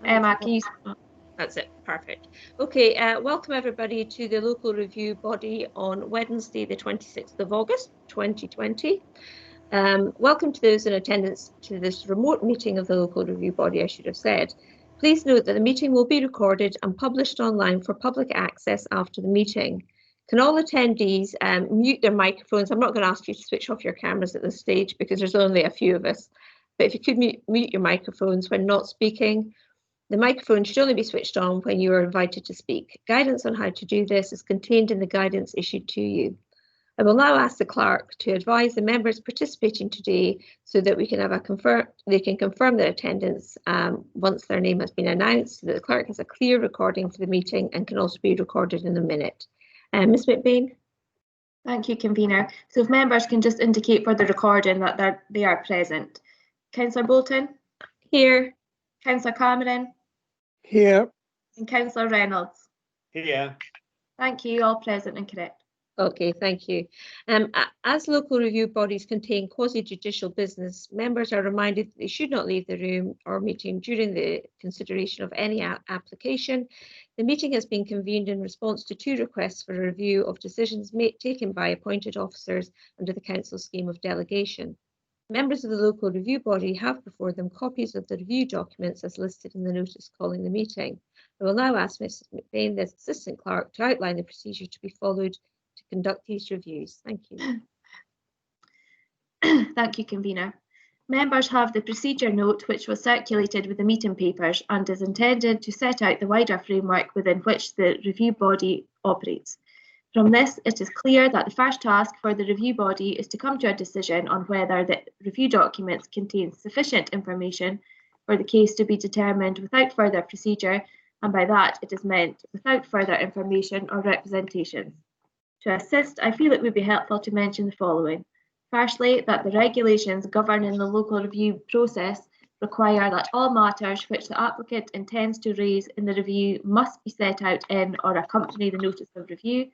Emma, can you... That's it, perfect. Okay, welcome everybody to the local review body on Wednesday, the 26th of August, 2020. Welcome to those in attendance to this remote meeting of the local review body, I should have said. Please note that the meeting will be recorded and published online for public access after the meeting. Can all attendees mute their microphones? I'm not going to ask you to switch off your cameras at this stage because there's only a few of us. But if you could mute your microphones when not speaking. The microphone should only be switched on when you are invited to speak. Guidance on how to do this is contained in the guidance issued to you. I will now ask the clerk to advise the members participating today so that we can have they can confirm their attendance once their name has been announced, so that the clerk has a clear recording for the meeting and can also be recorded in a minute. Ms. McBain. Thank you, convener. So if members can just indicate for the recording that they are present. Councillor Bolton? Here. Councillor Cameron? Here. And Councillor Reynolds? Here. Thank you, all present and correct. Okay, thank you. As local review bodies contain quasi-judicial business, members are reminded that they should not leave the room or meeting during the consideration of any application. The meeting has been convened in response to 2 requests for a review of decisions taken by appointed officers under the Council scheme of delegation. Members of the local review body have before them copies of the review documents as listed in the notice calling the meeting. I will now ask Mrs. McBain, the Assistant Clerk, to outline the procedure to be followed to conduct these reviews. Thank you. Thank you, convener. Members have the procedure note which was circulated with the meeting papers and is intended to set out the wider framework within which the review body operates. From this, it is clear that the first task for the review body is to come to a decision on whether the review documents contain sufficient information for the case to be determined without further procedure, and by that it is meant without further information or representations. To assist, I feel it would be helpful to mention the following. Firstly, that the regulations governing the local review process require that all matters which the applicant intends to raise in the review must be set out in or accompany the notice of review.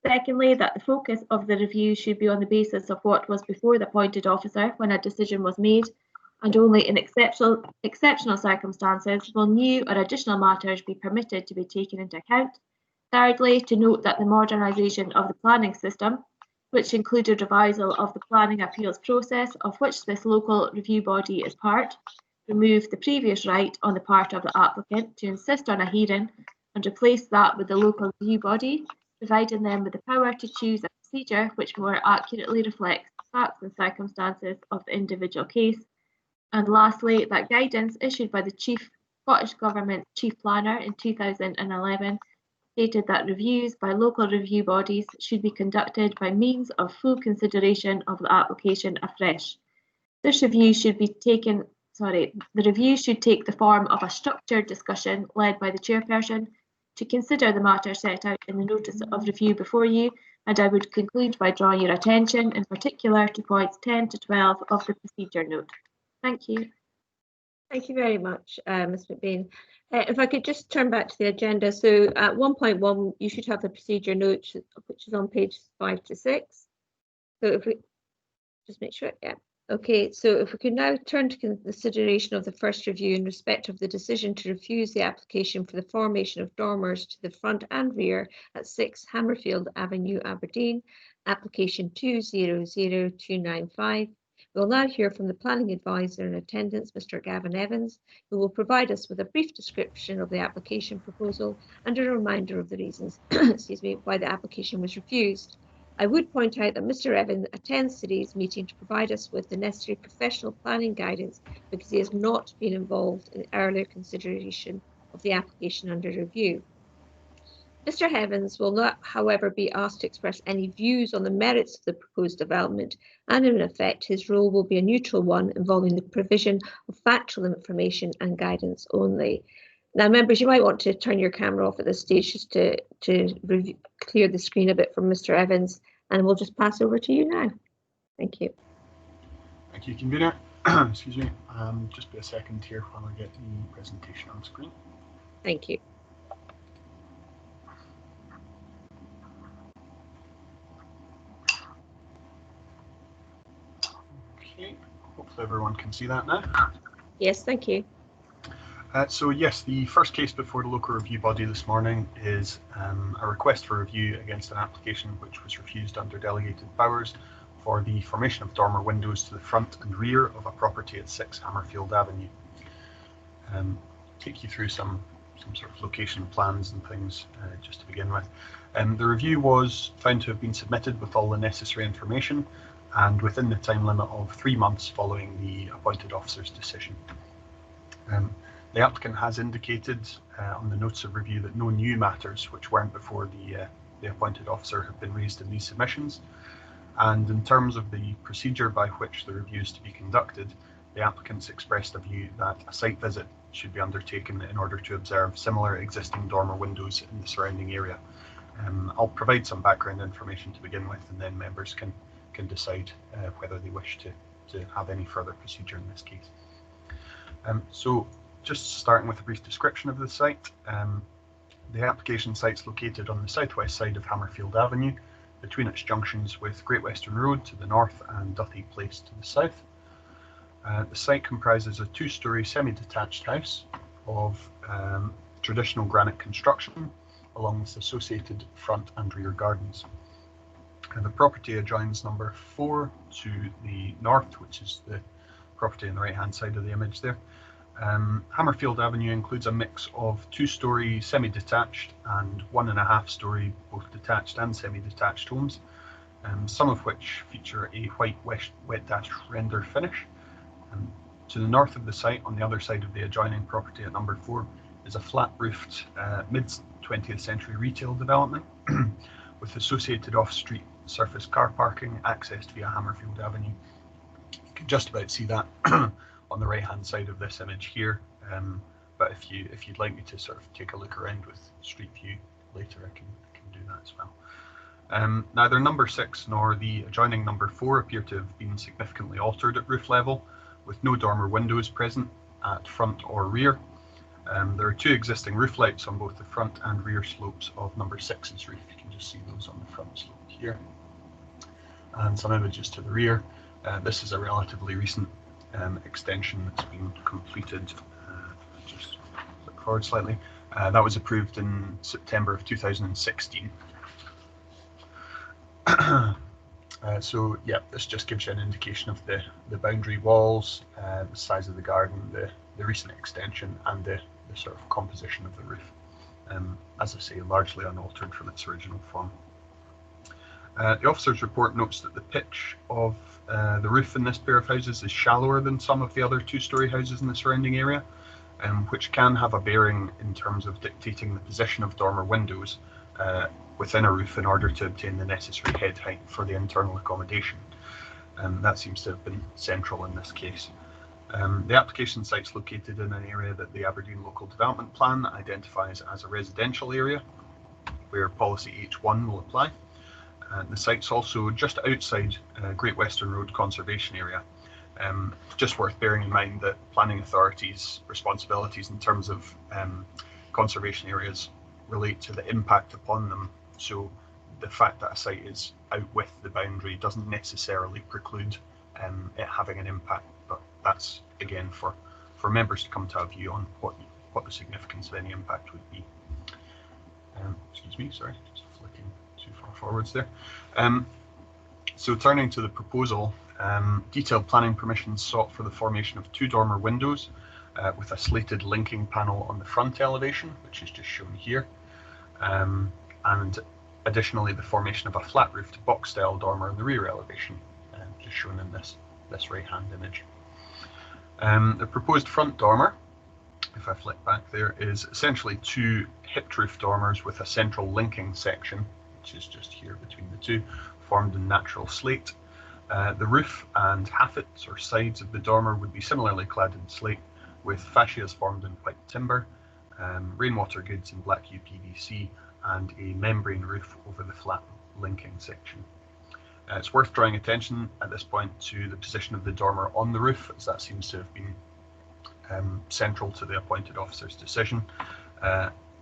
Secondly, that the focus of the review should be on the basis of what was before the appointed officer when a decision was made, and only in exceptional circumstances will new or additional matters be permitted to be taken into account. Thirdly, to note that the modernisation of the planning system, which included revisal of the planning appeals process, of which this local review body is part, removed the previous right on the part of the applicant to insist on a hearing and replaced that with the local review body, providing them with the power to choose a procedure which more accurately reflects the facts and circumstances of the individual case. And lastly, that guidance issued by the Scottish Government Chief Planner in 2011 stated that reviews by local review bodies should be conducted by means of full consideration of the application afresh. This review should be the review should take the form of a structured discussion led by the chairperson to consider the matter set out in the notice of review before you, and I would conclude by drawing your attention in particular to points 10 to 12 of the procedure note. Thank you. Thank you very much, Ms. McBain. If I could just turn back to the agenda. So at 1.1, you should have the procedure note, which is on page 5 to 6. So if we just make sure, yeah. Okay, so if we could now turn to consideration of the first review in respect of the decision to refuse the application for the formation of dormers to the front and rear at 6 Hammerfield Avenue, Aberdeen, application 200295. We'll now hear from the planning advisor in attendance, Mr. Gavin Evans, who will provide us with a brief description of the application proposal and a reminder of the reasons excuse me, why the application was refused. I would point out that Mr. Evans attends today's meeting to provide us with the necessary professional planning guidance because he has not been involved in earlier consideration of the application under review. Mr. Evans will not, however, be asked to express any views on the merits of the proposed development, and in effect, his role will be a neutral one involving the provision of factual information and guidance only. Now, members, you might want to turn your camera off at this stage just to clear the screen a bit from Mr. Evans, and we'll just pass over to you now. Thank you. Thank you, convener. Excuse me. Just be a second here while I get the presentation on screen. Thank you. Okay, hopefully everyone can see that now. Yes, thank you. So yes, the first case before the local review body this morning is a request for review against an application which was refused under delegated powers for the formation of dormer windows to the front and rear of a property at 6 Hammerfield Avenue. Take you through some sort of location plans and things just to begin with. The review was found to have been submitted with all the necessary information and within the time limit of 3 months following the appointed officer's decision. The applicant has indicated on the notes of review that no new matters which weren't before the appointed officer have been raised in these submissions. And in terms of the procedure by which the review is to be conducted, the applicants expressed a view that a site visit should be undertaken in order to observe similar existing dormer windows in the surrounding area. I'll provide some background information to begin with, and then members can decide whether they wish to have any further procedure in this case. So just starting with a brief description of the site, the application site's located on the southwest side of Hammerfield Avenue, between its junctions with Great Western Road to the north and Duthie Place to the south. The site comprises a 2-storey semi-detached house of traditional granite construction, along with associated front and rear gardens. The property adjoins number 4 to the north, which is the property on the right-hand side of the image there. Hammerfield Avenue includes a mix of 2-storey semi-detached and 1.5-storey both detached and semi-detached homes, some of which feature a white wet dash render finish. To the north of the site, on the other side of the adjoining property at number 4, is a flat-roofed mid-20th century retail development with associated off-street surface car parking accessed via Hammerfield Avenue. You can just about see that on the right-hand side of this image here, but if you'd like me to sort of take a look around with street view later, I can do that as well. Neither number 6 nor the adjoining number 4 appear to have been significantly altered at roof level, with no dormer windows present at front or rear. There are 2 existing roof lights on both the front and rear slopes of number 6's roof. You can just see those on the front slope here, and some images to the rear. This is a relatively recent extension that's been completed. Just look forward slightly. That was approved in September of 2016. So yeah, this just gives you an indication of the boundary walls, the size of the garden, the recent extension, and the sort of composition of the roof. As I say, largely unaltered from its original form. The officer's report notes that the pitch of the roof in this pair of houses is shallower than some of the other 2-storey houses in the surrounding area, which can have a bearing in terms of dictating the position of dormer windows within a roof in order to obtain the necessary head height for the internal accommodation. That seems to have been central in this case. The application site's located in an area that the Aberdeen Local Development Plan identifies as a residential area, where policy H1 will apply. The site's also just outside Great Western Road Conservation Area. Just worth bearing in mind that planning authorities' responsibilities in terms of conservation areas relate to the impact upon them. So the fact that a site is out with the boundary doesn't necessarily preclude it having an impact, but that's again for members to come to a view on what the significance of any impact would be. Excuse me, sorry, just flicking too far forwards there. So turning to the proposal, detailed planning permission sought for the formation of 2 dormer windows with a slated linking panel on the front elevation, which is just shown here, and additionally the formation of a flat-roofed box-style dormer in the rear elevation, just shown in this right-hand image. The proposed front dormer, if I flick back there, is essentially 2 hipped-roof dormers with a central linking section, which is just here between the 2, formed in natural slate. The roof and haffets or sides of the dormer would be similarly clad in slate, with fascias formed in white timber, rainwater goods in black UPVC, and a membrane roof over the flat linking section. It's worth drawing attention at this point to the position of the dormer on the roof, as that seems to have been central to the appointed officer's decision.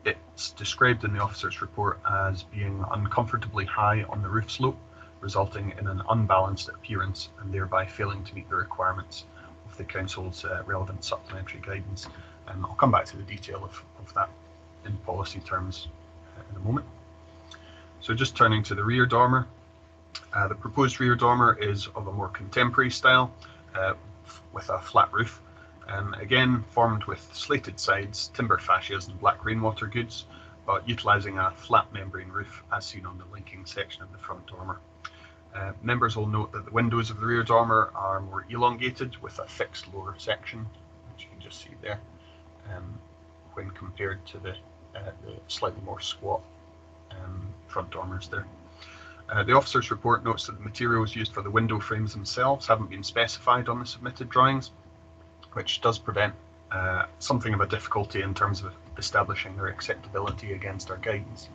It's described in the officer's report as being uncomfortably high on the roof slope, resulting in an unbalanced appearance and thereby failing to meet the requirements of the Council's relevant supplementary guidance. I'll come back to the detail of that in policy terms in a moment. So just turning to the rear dormer. The proposed rear dormer is of a more contemporary style with a flat roof. Again, formed with slated sides, timber fascias and black rainwater goods, but utilising a flat membrane roof as seen on the linking section of the front dormer. Members will note that the windows of the rear dormer are more elongated with a fixed lower section, which you can just see there, when compared to the slightly more squat front dormers there. The officer's report notes that the materials used for the window frames themselves haven't been specified on the submitted drawings, which does present something of a difficulty in terms of establishing their acceptability against our guidance.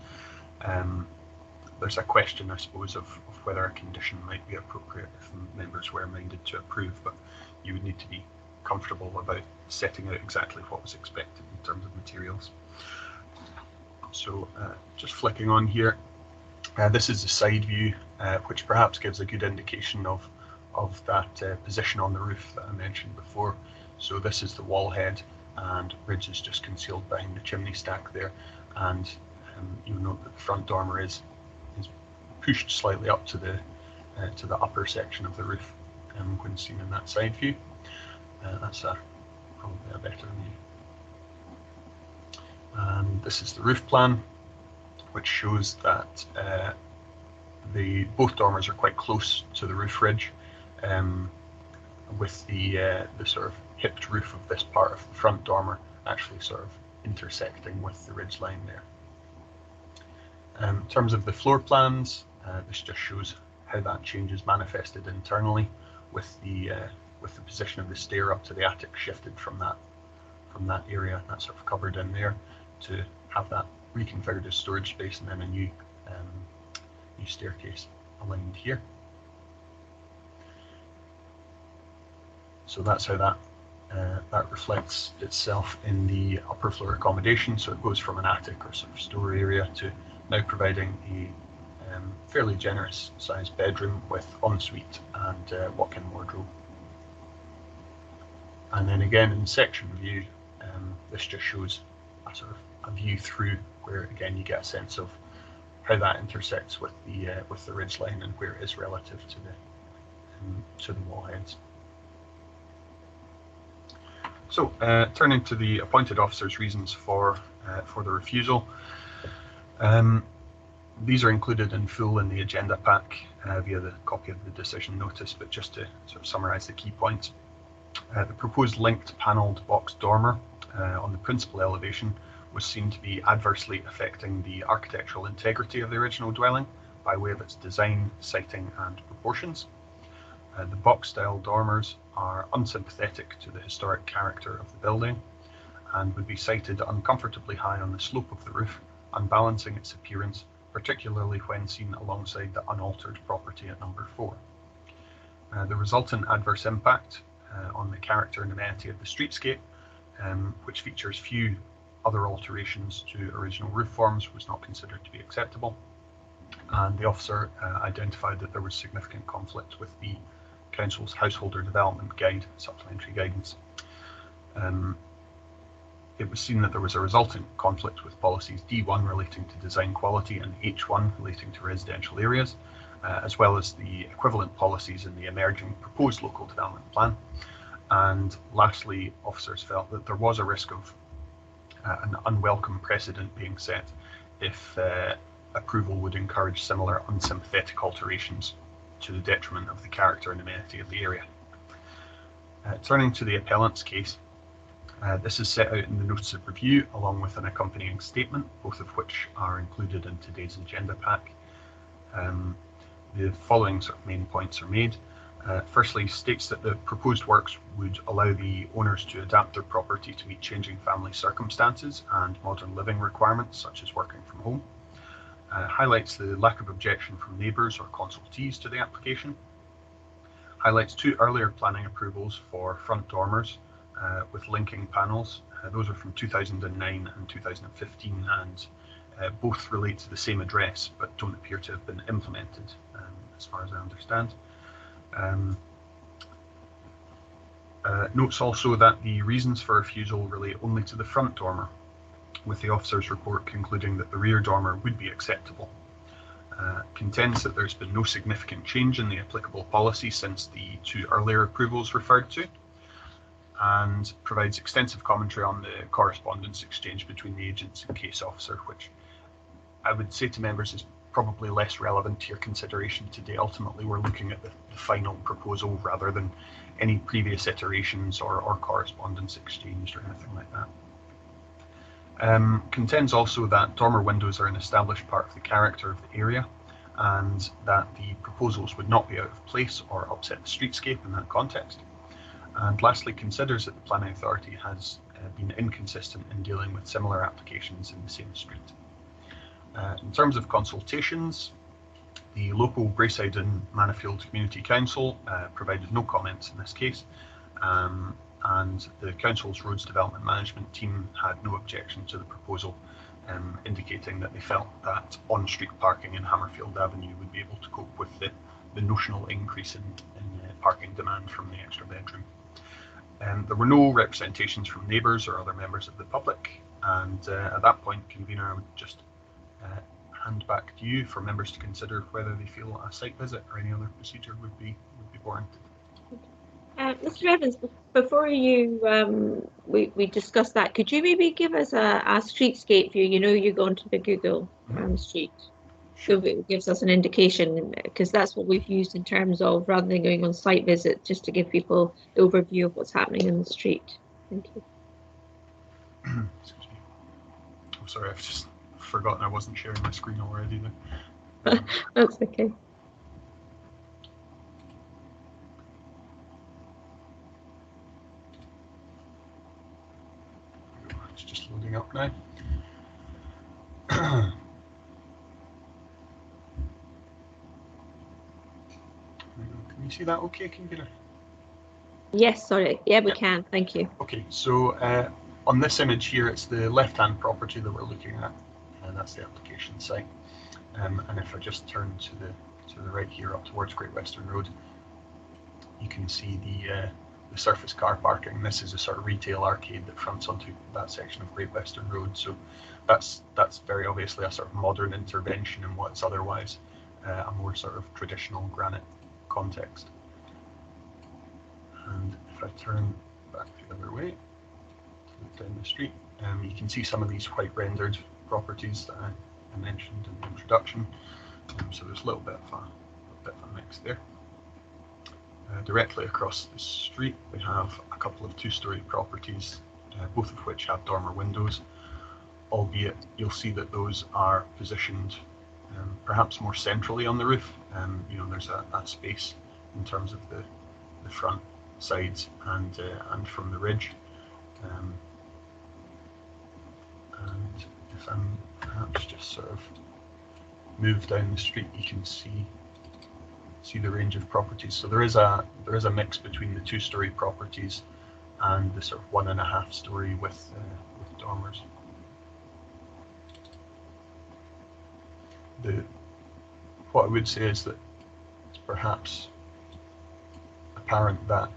There's a question, I suppose, of whether a condition might be appropriate if members were minded to approve, but you would need to be comfortable about setting out exactly what was expected in terms of materials. So just flicking on here, this is the side view, which perhaps gives a good indication of that position on the roof that I mentioned before. So this is the wall head, and ridge is just concealed behind the chimney stack there, and you'll note that the front dormer is pushed slightly up to the upper section of the roof when seen in that side view. That's probably a better view. And this is the roof plan, which shows that both dormers are quite close to the roof ridge, with the sort of hipped roof of this part of the front dormer actually sort of intersecting with the ridge line there. In terms of the floor plans, this just shows how that change is manifested internally, with the position of the stair up to the attic shifted from that area, that sort of cupboard in there, to have that reconfigured as storage space, and then a new staircase aligned here. So that's how that reflects itself in the upper floor accommodation. So it goes from an attic or sort of store area to now providing a fairly generous sized bedroom with ensuite and walk-in wardrobe. And then again in section view, this just shows a sort of a view through, where again you get a sense of how that intersects with the ridge line and where it is relative to the wall heads. So turning to the appointed officer's reasons for the refusal. These are included in full in the agenda pack via the copy of the decision notice, but just to sort of summarise the key points. The proposed linked panelled box dormer on the principal elevation was seen to be adversely affecting the architectural integrity of the original dwelling by way of its design, siting and proportions. The box-style dormers are unsympathetic to the historic character of the building and would be sited uncomfortably high on the slope of the roof, unbalancing its appearance, particularly when seen alongside the unaltered property at number 4. The resultant adverse impact on the character and amenity of the streetscape, which features few other alterations to original roof forms, was not considered to be acceptable, and the officer identified that there was significant conflict with the Council's Householder Development Guide supplementary guidance. It was seen that there was a resultant conflict with policies D1 relating to design quality and H1 relating to residential areas, as well as the equivalent policies in the emerging proposed local development plan. And lastly, officers felt that there was a risk of an unwelcome precedent being set if approval would encourage similar unsympathetic alterations to the detriment of the character and amenity of the area. Turning to the appellant's case, this is set out in the notice of review along with an accompanying statement, both of which are included in today's agenda pack. The following sort of main points are made. Firstly, states that the proposed works would allow the owners to adapt their property to meet changing family circumstances and modern living requirements, such as working from home. Highlights the lack of objection from neighbours or consultees to the application. Highlights 2 earlier planning approvals for front dormers with linking panels. Those are from 2009 and 2015, and both relate to the same address but don't appear to have been implemented, as far as I understand. Notes also that the reasons for refusal relate only to the front dormer, with the officer's report concluding that the rear dormer would be acceptable. Contends that there's been no significant change in the applicable policy since the 2 earlier approvals referred to, and provides extensive commentary on the correspondence exchange between the agents and case officer, which I would say to members is probably less relevant to your consideration today. Ultimately, we're looking at the final proposal rather than any previous iterations or correspondence exchanged or anything like that. Contends also that dormer windows are an established part of the character of the area, and that the proposals would not be out of place or upset the streetscape in that context. And lastly, considers that the planning authority has been inconsistent in dealing with similar applications in the same street. In terms of consultations, the local Braeside and Manifield Community Council provided no comments in this case, and the Council's Roads Development Management team had no objection to the proposal, indicating that they felt that on-street parking in Hammerfield Avenue would be able to cope with the notional increase in parking demand from the extra bedroom. There were no representations from neighbours or other members of the public, and at that point, convener, I would just hand back to you for members to consider whether they feel a site visit or any other procedure would be warranted. Mr. Evans, before we discuss that, could you maybe give us a streetscape view? You know, you're going to the Google street, so it gives us an indication, because that's what we've used in terms of, rather than going on site visit, just to give people the overview of what's happening in the street. Thank you. Excuse me. I'm sorry, I've just forgotten I wasn't sharing my screen already there. That's okay. It's just loading up now. Can you see that okay, convener? Yes, sorry. Yeah, we can. Thank you. Okay, so on this image here, it's the left-hand property that we're looking at, and that's the application site. And if I just turn to the right here, up towards Great Western Road, you can see the surface car parking. This is a sort of retail arcade that fronts onto that section of Great Western Road. So that's very obviously a sort of modern intervention in what's otherwise a more sort of traditional granite context. And if I turn back the other way, down the street, you can see some of these white rendered properties that I mentioned in the introduction. So there's a little bit of a mix there. Directly across the street, we have a couple of 2-story properties, both of which have dormer windows, albeit you'll see that those are positioned perhaps more centrally on the roof. You know, there's a space in terms of the front, sides, and from the ridge. And if I'm perhaps just sort of move down the street, you can see the range of properties. So there is a mix between the 2-story properties and the sort of 1.5-story with dormers. What I would say is that it's perhaps apparent that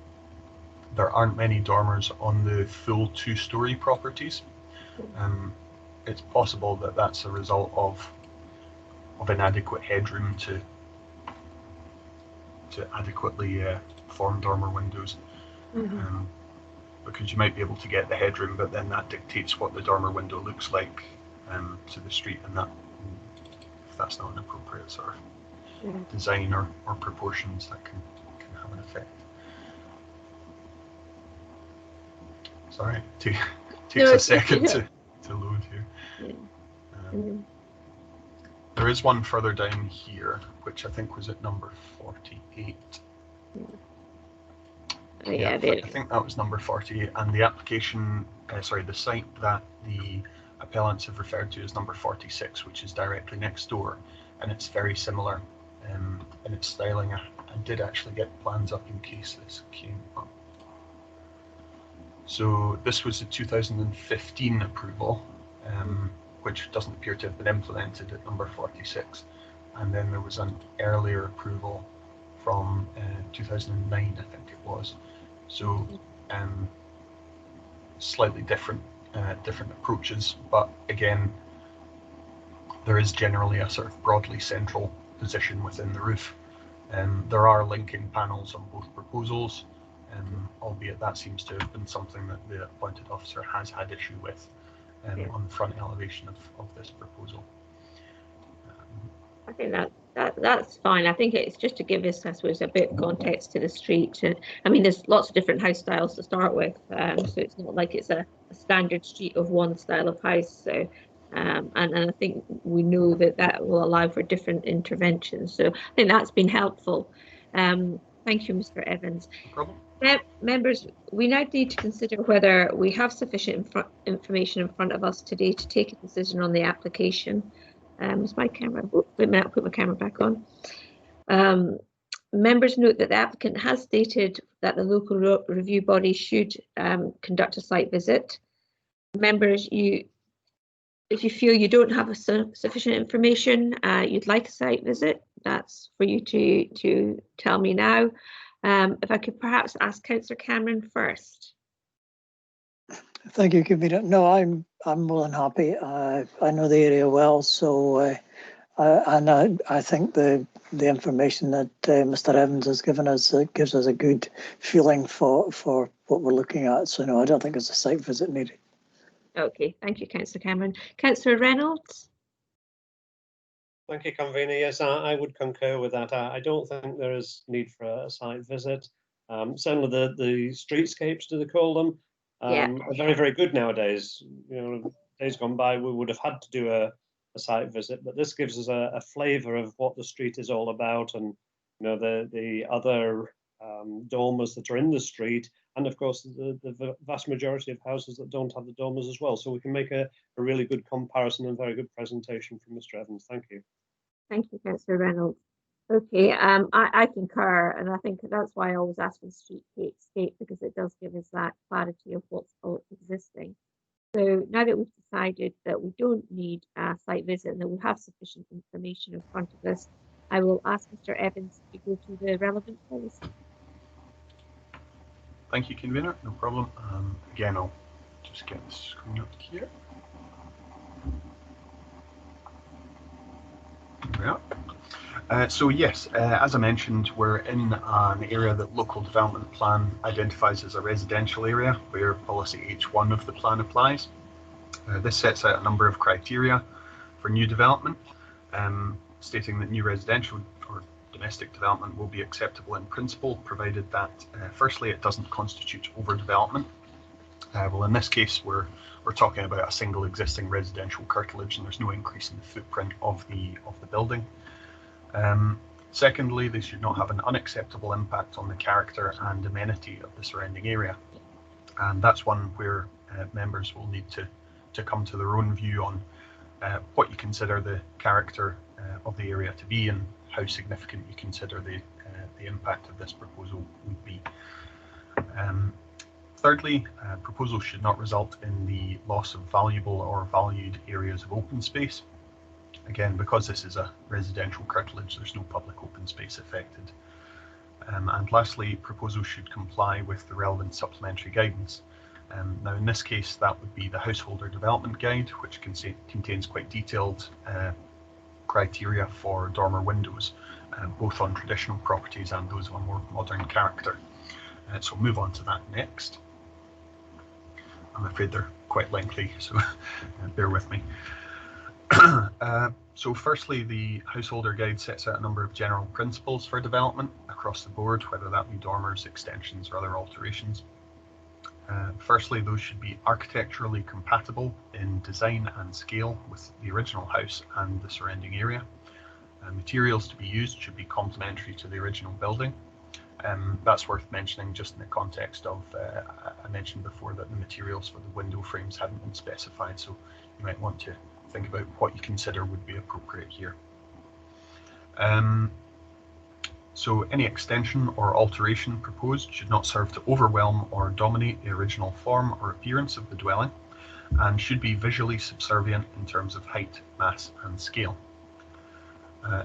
there aren't many dormers on the full 2-story properties. It's possible that that's a result of inadequate headroom to adequately form dormer windows. Because you might be able to get the headroom, but then that dictates what the dormer window looks like to the street, and if that's not an appropriate sort of design or proportions, that can have an effect. Sorry, it takes a second to load here. There is one further down here, which I think was at number 48. Yeah, I think that was number 48, and the application, the site that the appellants have referred to is number 46, which is directly next door, and it's very similar in its styling. I did actually get plans up in case this came up. So this was a 2015 approval, which doesn't appear to have been implemented at number 46. And then there was an earlier approval from 2009, I think it was. So slightly different approaches, but again, there is generally a sort of broadly central position within the roof. There are linking panels on both proposals, albeit that seems to have been something that the appointed officer has had issue with on the front elevation of this proposal. I think that's fine. I think it's just to give us, I suppose, a bit of context to the street. I mean, there's lots of different house styles to start with, so it's not like it's a standard street of one style of house. So, and I think we know that will allow for different interventions. So I think that's been helpful. Thank you, Mr. Evans. No problem. Members, we now need to consider whether we have sufficient information in front of us today to take a decision on the application. Is my camera? Wait a minute, I'll put my camera back on. Members note that the applicant has stated that the local review body should conduct a site visit. Members, if you feel you don't have sufficient information, you'd like a site visit, that's for you to tell me now. If I could perhaps ask Councillor Cameron first. Thank you, Convener. No, I'm more than happy. I know the area well, so I think the information that Mr. Evans has given us gives us a good feeling for what we're looking at. So no, I don't think there's a site visit needed. Okay, thank you, Councillor Cameron. Councillor Reynolds. Thank you, Convener. Yes, I would concur with that. I don't think there is need for a site visit. Certainly the streetscapes, do they call them, are very, very good nowadays. You know, days gone by, we would have had to do a site visit, but this gives us a flavour of what the street is all about, and you know the other dormers that are in the street, and of course the vast majority of houses that don't have the dormers as well. So we can make a really good comparison and very good presentation from Mr. Evans. Thank you. Thank you, Councillor Reynolds. Okay, I concur, and I think that's why I always ask for the streetscape, because it does give us that clarity of what's existing. So now that we've decided that we don't need a site visit and that we have sufficient information in front of us, I will ask Mr. Evans to go through the relevant policy. Thank you, Convener. No problem. Again, I'll just get the screen up here. There we are. So yes, as I mentioned, we're in an area that local development plan identifies as a residential area where policy H1 of the plan applies. This sets out a number of criteria for new development, stating that new residential or domestic development will be acceptable in principle, provided that firstly it doesn't constitute overdevelopment. Well, in this case, we're talking about a single existing residential curtilage, and there's no increase in the footprint of the building. Secondly, they should not have an unacceptable impact on the character and amenity of the surrounding area, and that's one where members will need to come to their own view on what you consider the character of the area to be and how significant you consider the impact of this proposal would be. Thirdly, proposals should not result in the loss of valuable or valued areas of open space. Again, because this is a residential curtilage, there's no public open space affected. And lastly, proposals should comply with the relevant supplementary guidance. Now, in this case, that would be the Householder Development Guide, which contains quite detailed criteria for dormer windows, both on traditional properties and those of a more modern character. So we'll move on to that next. I'm afraid they're quite lengthy, so bear with me. So firstly, the Householder Guide sets out a number of general principles for development across the board, whether that be dormers, extensions, or other alterations. Firstly, those should be architecturally compatible in design and scale with the original house and the surrounding area. Materials to be used should be complementary to the original building. That's worth mentioning just in the context of, I mentioned before that the materials for the window frames hadn't been specified, so you might want to think about what you consider would be appropriate here. So any extension or alteration proposed should not serve to overwhelm or dominate the original form or appearance of the dwelling, and should be visually subservient in terms of height, mass and scale.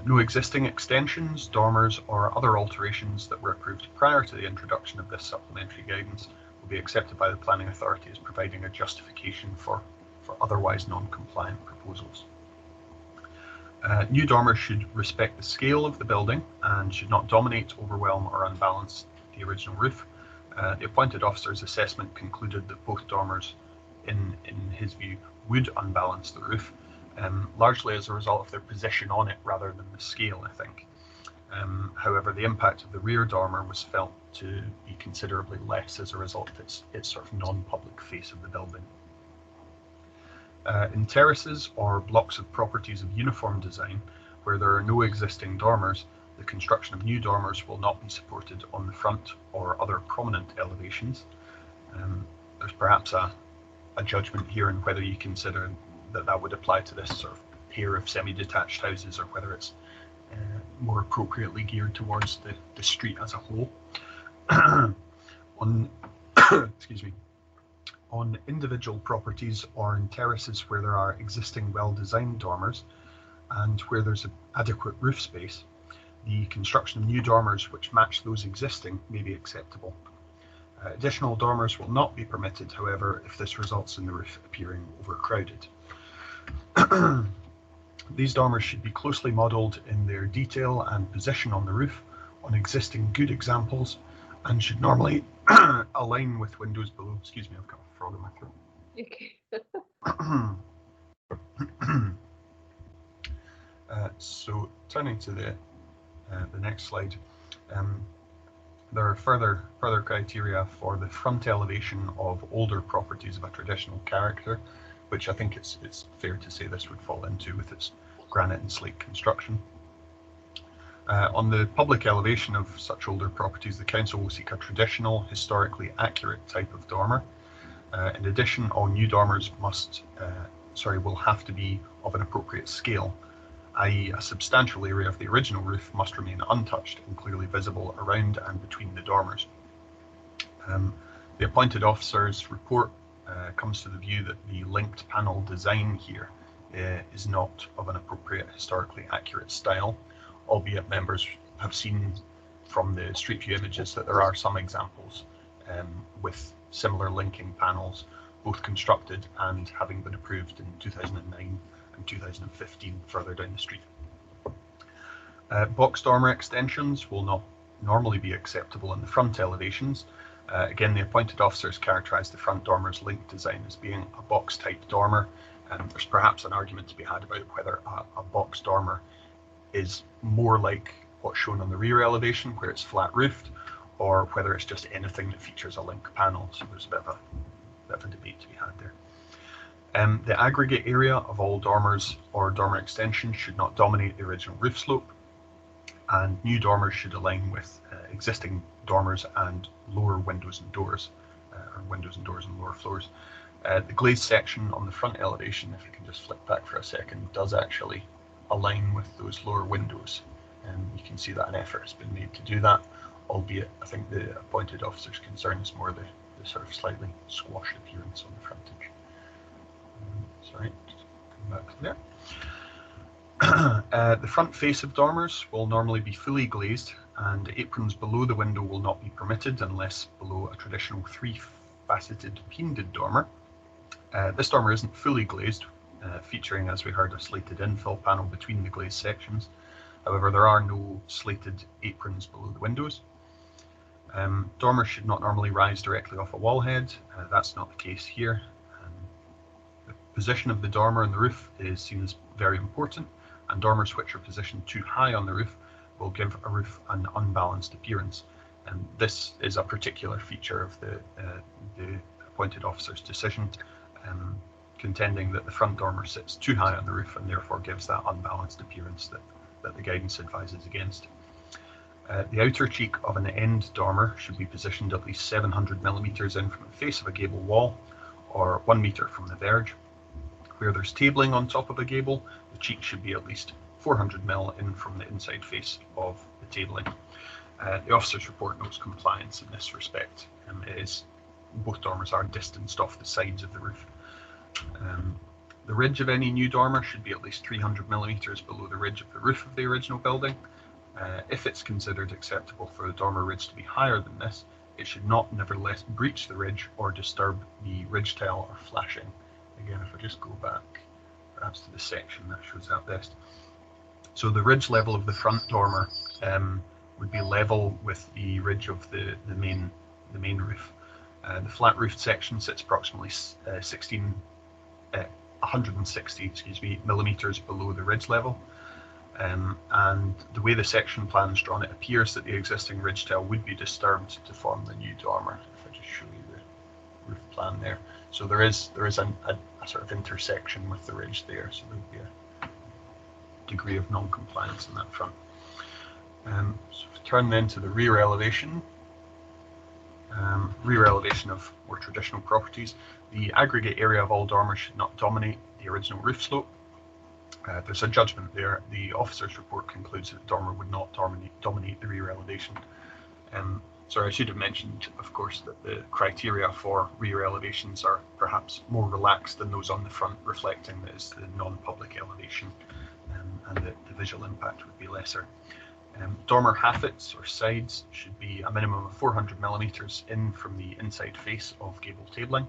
No existing extensions, dormers or other alterations that were approved prior to the introduction of this supplementary guidance will be accepted by the planning authority as providing a justification for otherwise non-compliant proposals. New dormers should respect the scale of the building and should not dominate, overwhelm or unbalance the original roof. The appointed officer's assessment concluded that both dormers, in his view, would unbalance the roof, largely as a result of their position on it rather than the scale, I think. However, the impact of the rear dormer was felt to be considerably less as a result of its sort of non-public face of the building. In terraces or blocks of properties of uniform design, where there are no existing dormers, the construction of new dormers will not be supported on the front or other prominent elevations. There's perhaps a judgment here on whether you consider that would apply to this sort of pair of semi-detached houses, or whether it's more appropriately geared towards the street as a whole. On excuse me. On individual properties or in terraces where there are existing well-designed dormers and where there's adequate roof space, the construction of new dormers which match those existing may be acceptable. Additional dormers will not be permitted, however, if this results in the roof appearing overcrowded. These dormers should be closely modelled in their detail and position on the roof on existing good examples, and should normally align with windows below. Excuse me, I've got a frog in my throat. Okay. So turning to the next slide, there are further criteria for the front elevation of older properties of a traditional character, which I think it's fair to say this would fall into with its granite and slate construction. On the public elevation of such older properties, the council will seek a traditional, historically accurate type of dormer. In addition, all new dormers will have to be of an appropriate scale, i.e. a substantial area of the original roof must remain untouched and clearly visible around and between the dormers. The appointed officer's report comes to the view that the linked panel design here is not of an appropriate historically accurate style, albeit members have seen from the street view images that there are some examples with similar linking panels, both constructed and having been approved in 2009 and 2015 further down the street. Box dormer extensions will not normally be acceptable in the front elevations. Again, the appointed officers characterise the front dormer's link design as being a box-type dormer, and there's perhaps an argument to be had about whether a box dormer is more like what's shown on the rear elevation, where it's flat-roofed, or whether it's just anything that features a link panel. So there's a bit of a debate to be had there. The aggregate area of all dormers or dormer extensions should not dominate the original roof slope, and new dormers should align with existing dormers and lower windows and doors, or windows and doors on lower floors. The glazed section on the front elevation, if you can just flick back for a second, does actually align with those lower windows, and you can see that an effort has been made to do that, albeit I think the appointed officer's concern is more the sort of slightly squashed appearance on the frontage. Sorry, just come back to there. The front face of dormers will normally be fully glazed, and aprons below the window will not be permitted unless below a traditional three-faceted painted dormer. This dormer isn't fully glazed, featuring, as we heard, a slated infill panel between the glazed sections. However, there are no slated aprons below the windows. Dormers should not normally rise directly off a wall head. That's not the case here. The position of the dormer on the roof is seen as very important, and dormers which are positioned too high on the roof will give a roof an unbalanced appearance. And this is a particular feature of the appointed officer's decision, contending that the front dormer sits too high on the roof and therefore gives that unbalanced appearance that the guidance advises against. The outer cheek of an end dormer should be positioned at least 700 millimeters in from the face of a gable wall, or 1 meter from the verge. Where there's tabling on top of a gable, the cheek should be at least 400 mil in from the inside face of the tabling. The officer's report notes compliance in this respect. Both dormers are distanced off the sides of the roof. The ridge of any new dormer should be at least 300 millimeters below the ridge of the roof of the original building. If it's considered acceptable for the dormer ridge to be higher than this, it should not nevertheless breach the ridge or disturb the ridge tile or flashing. Again, if I just go back perhaps to the section that shows that best. So the ridge level of the front dormer would be level with the ridge of the main roof. The flat roofed section sits approximately 160 millimeters below the ridge level. And the way the section plan is drawn, it appears that the existing ridge tile would be disturbed to form the new dormer. If I just show you the roof plan there. So there is a sort of intersection with the ridge there, so there would be a degree of non-compliance in that front. So if we turn then to the rear elevation. Rear elevation of more traditional properties. The aggregate area of all dormers should not dominate the original roof slope. There's a judgment there. The officer's report concludes that the dormer would not dominate the rear elevation. Sorry, I should have mentioned, of course, that the criteria for rear elevations are perhaps more relaxed than those on the front, reflecting that it's the non-public elevation, and the visual impact would be lesser. Dormer haffets or sides should be a minimum of 400 millimeters in from the inside face of gable tabling.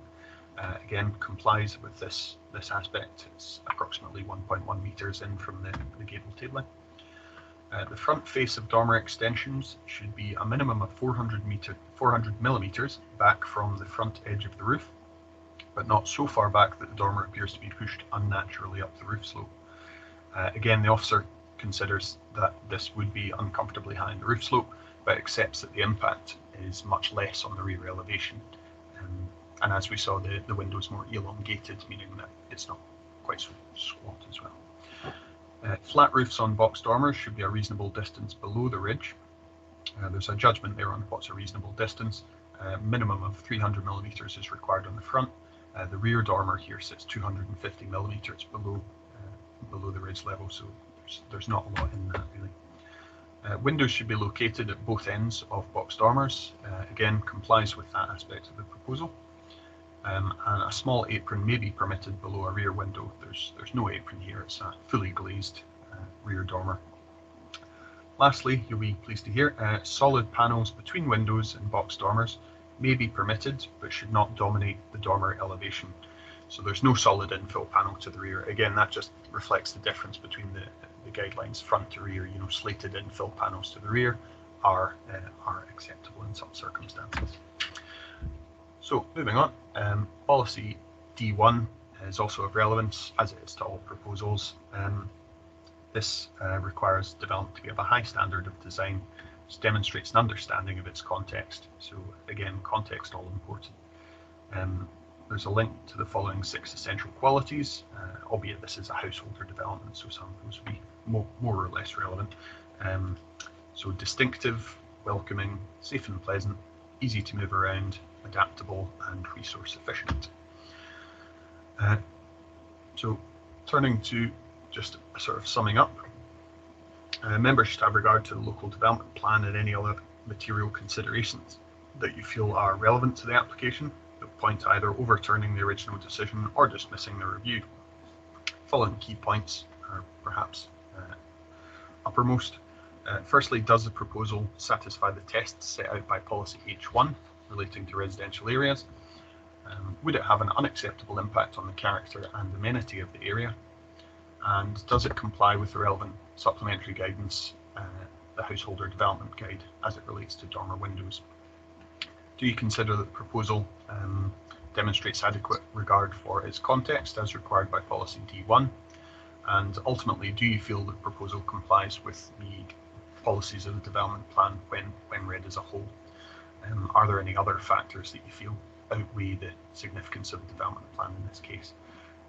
Again, complies with this aspect. It's approximately 1.1 meters in from the gable tabling. The front face of dormer extensions should be a minimum of 400 millimeters back from the front edge of the roof, but not so far back that the dormer appears to be pushed unnaturally up the roof slope. Again, the officer considers that this would be uncomfortably high in the roof slope, but accepts that the impact is much less on the rear elevation. And as we saw, the window is more elongated, meaning that it's not quite so squat as well. Flat roofs on box dormers should be a reasonable distance below the ridge. There's a judgment there on what's a reasonable distance. Minimum of 300 millimeters is required on the front. The rear dormer here sits 250 millimeters below the ridge level, so there's not a lot in that really. Windows should be located at both ends of box dormers. Again, complies with that aspect of the proposal. And a small apron may be permitted below a rear window. There's no apron here. It's a fully glazed rear dormer. Lastly, you'll be pleased to hear, solid panels between windows and box dormers may be permitted, but should not dominate the dormer elevation. So there's no solid infill panel to the rear. Again, that just reflects the difference between the guidelines front to rear. You know, slated infill panels to the rear are acceptable in some circumstances. So moving on, policy D1 is also of relevance, as it is to all proposals. This requires development to be of a high standard of design, which demonstrates an understanding of its context. So again, context all important. There's a link to the following 6 essential qualities, albeit this is a householder development, so some of those will be more or less relevant. So distinctive, welcoming, safe and pleasant, easy to move around, adaptable and resource efficient. So turning to just a sort of summing up, members should have regard to the local development plan and any other material considerations that you feel are relevant to the application that point to either overturning the original decision or dismissing the review. Following key points are perhaps uppermost. Firstly, does the proposal satisfy the tests set out by policy H1 relating to residential areas? Would it have an unacceptable impact on the character and amenity of the area? And does it comply with the relevant supplementary guidance, the Householder Development Guide, as it relates to dormer windows? Do you consider that the proposal demonstrates adequate regard for its context as required by policy D1? And ultimately, do you feel the proposal complies with the policies of the development plan when read as a whole? Are there any other factors that you feel outweigh the significance of the development plan in this case?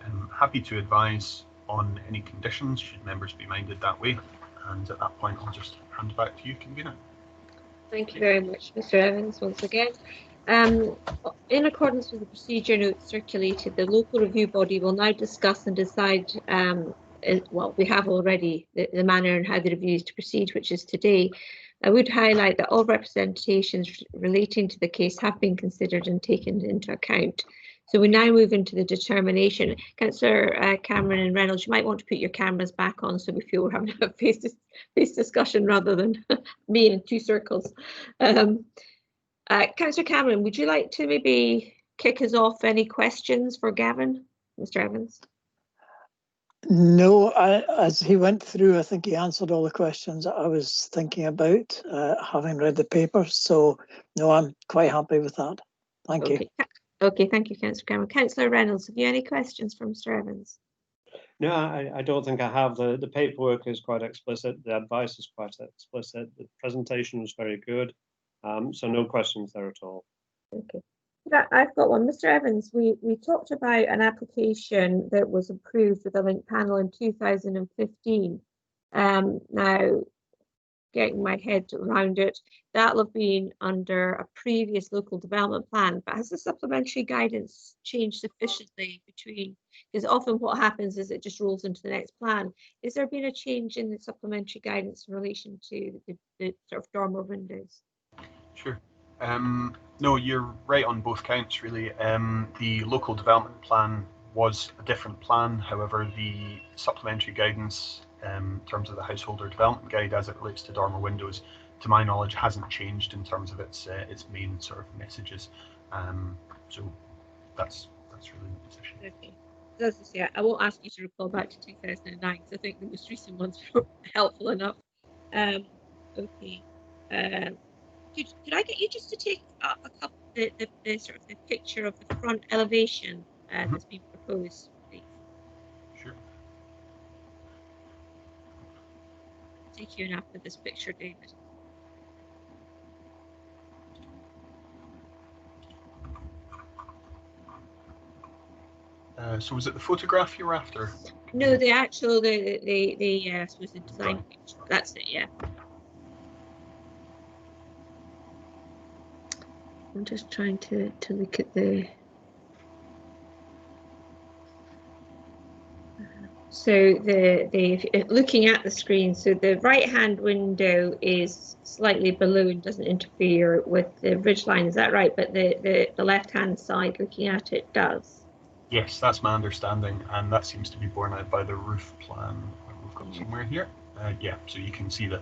I'm happy to advise on any conditions should members be minded that way. And at that point, I'll just hand back to you, convener. Thank you very much, Mr. Evans, once again. In accordance with the procedure notes circulated, the local review body will now discuss and decide, well, we have already the manner and how the review is to proceed, which is today. I would highlight that all representations relating to the case have been considered and taken into account. So we now move into the determination. Councillor Cameron and Reynolds, you might want to put your cameras back on so we feel we're having a face-to-face discussion rather than me in 2 circles. Councillor Cameron, would you like to maybe kick us off? Any questions for Gavin, Mr. Evans? No, as he went through, I think he answered all the questions that I was thinking about, having read the paper. So, no, I'm quite happy with that. Thank you. Okay, thank you, Councillor Cameron. Councillor Reynolds, have you any questions for Mr. Evans? No, I don't think I have. The paperwork is quite explicit. The advice is quite explicit. The presentation was very good. So no questions there at all. Okay. I've got one. Mr. Evans, we talked about an application that was approved with a link panel in 2015. Now, getting my head around it, that'll have been under a previous local development plan, but has the supplementary guidance changed sufficiently between, because often what happens is it just rolls into the next plan. Is there been a change in the supplementary guidance in relation to the sort of dormer windows? Sure. No, you're right on both counts, really. The local development plan was a different plan. However, the supplementary guidance in terms of the householder development guide as it relates to dormer windows, to my knowledge, hasn't changed in terms of its main sort of messages. So that's really the position. Okay. As I say, I won't ask you to recall back to 2009 because I think the most recent ones were helpful enough. Okay. Could I get you just to take a couple the sort of the picture of the front elevation that's been proposed, please? Sure. I'll take you in after this picture, David. So was it the photograph you were after? No, the actual I suppose the design picture. That's it, yeah. I'm just trying to look at the. So looking at the screen, so the right-hand window is slightly below and doesn't interfere with the ridge line. Is that right? But the left-hand side, looking at it, does. Yes, that's my understanding, and that seems to be borne out by the roof plan we've got somewhere here. Yeah, so you can see that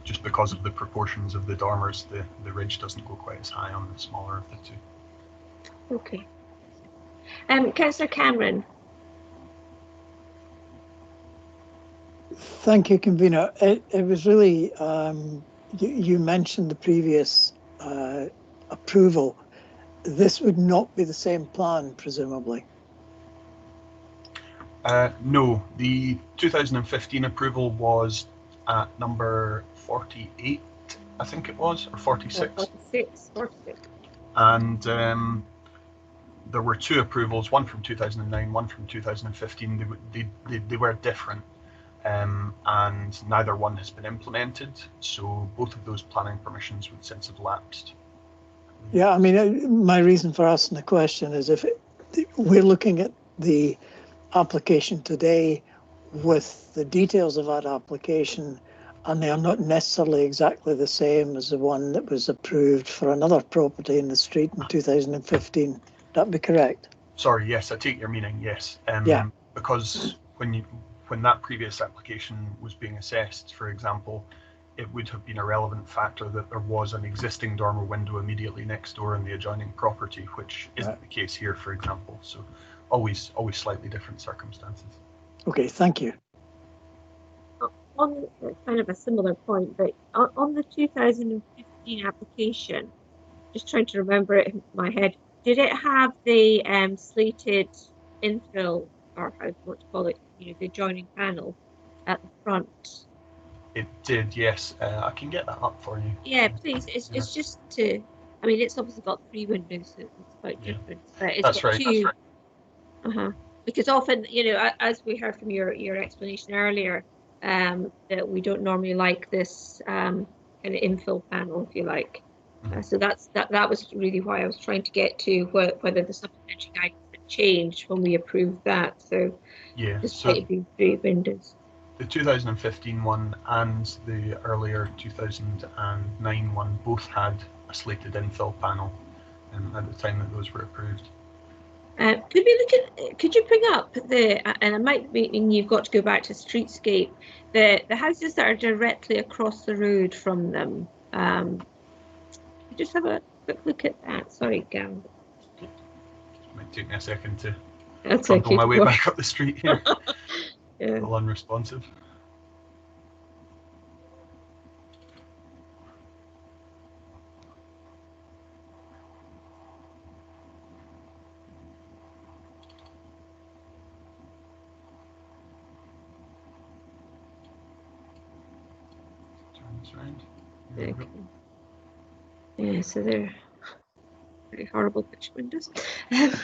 just because of the proportions of the dormers, the ridge doesn't go quite as high on the smaller of the two. Okay. Councillor Cameron. Thank you, Convener. It was really, you mentioned the previous approval. This would not be the same plan, presumably. No, the 2015 approval was at number 48, I think it was, or 46. 46. And there were two approvals, one from 2009, one from 2015. They were different, and neither one has been implemented. So both of those planning permissions would since have lapsed. Yeah, I mean, my reason for asking the question is if we're looking at the application today with the details of that application, and they are not necessarily exactly the same as the one that was approved for another property in the street in 2015. That be correct? Sorry, yes, I take your meaning, yes. Yeah. Because when that previous application was being assessed, for example, it would have been a relevant factor that there was an existing dormer window immediately next door in the adjoining property, which isn't the case here, for example. So always slightly different circumstances. Okay, thank you. On kind of a similar point, but on the 2015 application, just trying to remember it in my head, did it have the slated infill, or how you want to call it, the adjoining panel at the front? It did, yes. I can get that up for you. Yeah, please. It's just to. I mean, it's obviously got 3 windows, so it's quite different. But it's that's got right. 2. That's right. Because often, as we heard from your explanation earlier, that we don't normally like this kind of infill panel, if you like. So that was really why I was trying to get to whether the supplementary guidance had changed when we approved that. So yeah, despite it being 3 windows. The 2015 one and the earlier 2009 one both had a slated infill panel at the time that those were approved. Could you bring up and it might mean you've got to go back to streetscape, the houses that are directly across the road from them. You just have a quick look at that. Sorry, Gam. Might take me a second to That's trundle okay. my way back up the street here. Yeah. A little unresponsive. Turn this around. There we Okay. go. Yeah, so they're pretty horrible picture windows.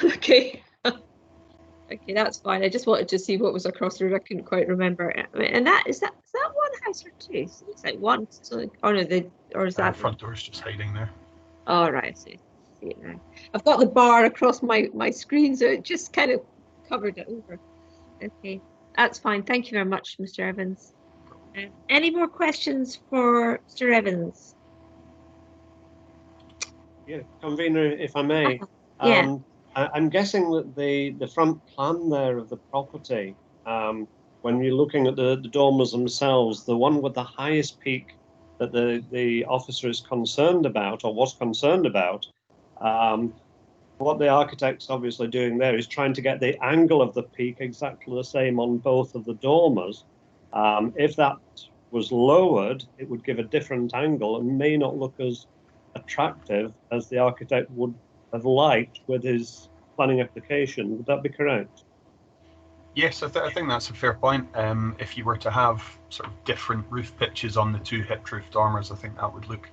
Okay. Okay, that's fine. I just wanted to see what was across the road. I couldn't quite remember. And that is that one house or two? So it's like one. So, oh no, or is that Front door's just hiding there. Oh, right, I see it now. I've got the bar across my screen, so it just kind of covered it over. Okay, that's fine. Thank you very much, Mr. Evans. Any more questions for Mr. Evans? Yeah, convener, if I may. Yeah. I'm guessing that the front plan there of the property, when you're looking at the dormers themselves, the one with the highest peak that the officer is concerned about or was concerned about, what the architect's obviously doing there is trying to get the angle of the peak exactly the same on both of the dormers. If that was lowered, it would give a different angle and may not look as attractive as the architect would have liked with his planning application. Would that be correct? Yes, I think that's a fair point. If you were to have sort of different roof pitches on the two hip roof dormers, I think that would look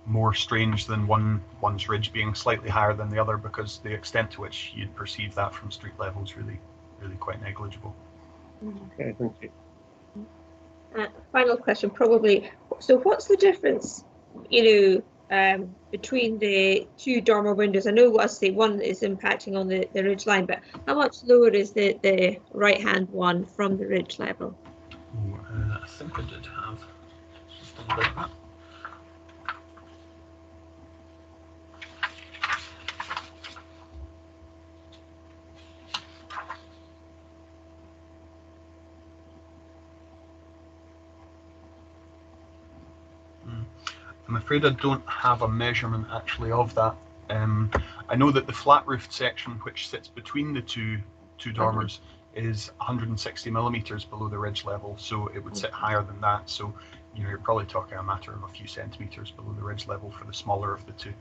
more strange than one's ridge being slightly higher than the other, because the extent to which you'd perceive that from street level is really quite negligible. Okay, thank you. Final question, probably. So what's the difference, between the two dormer windows? I know, I say one is impacting on the ridge line, but how much lower is the right-hand one from the ridge level? Ooh, I think I did have something about that. I'm afraid I don't have a measurement actually of that. I know that the flat roofed section, which sits between the two dormers, is 160 millimeters below the ridge level, so it would sit higher than that. So, you're probably talking a matter of a few centimeters below the ridge level for the smaller of the two.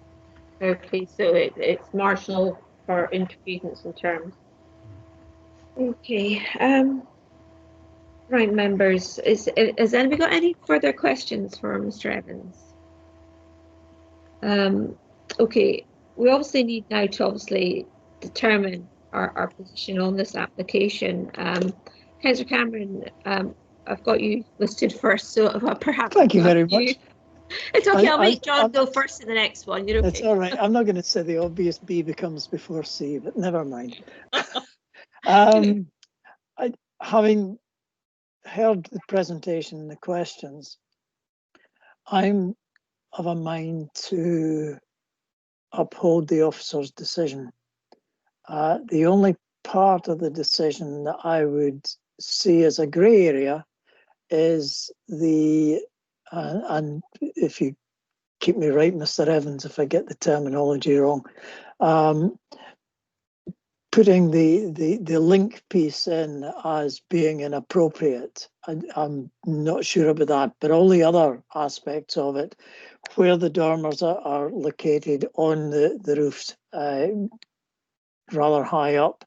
Okay, so it's marginal for inconvenience in terms. Okay. Right, members, has anybody got any further questions for Mr. Evans? Okay, we obviously need now to determine our position on this application. Councillor Cameron, I've got you listed first, so perhaps. Thank you very much. It's okay. I'll make John go first to the next one. You're okay. It's all right. I'm not going to say the obvious B becomes before C, but never mind. Having heard the presentation and the questions, I'm of a mind to uphold the officer's decision. The only part of the decision that I would see as a grey area is and if you keep me right, Mr. Evans, if I get the terminology wrong, putting the link piece in as being inappropriate. I'm not sure about that, but all the other aspects of it, where the dormers are located on the roofs, rather high up,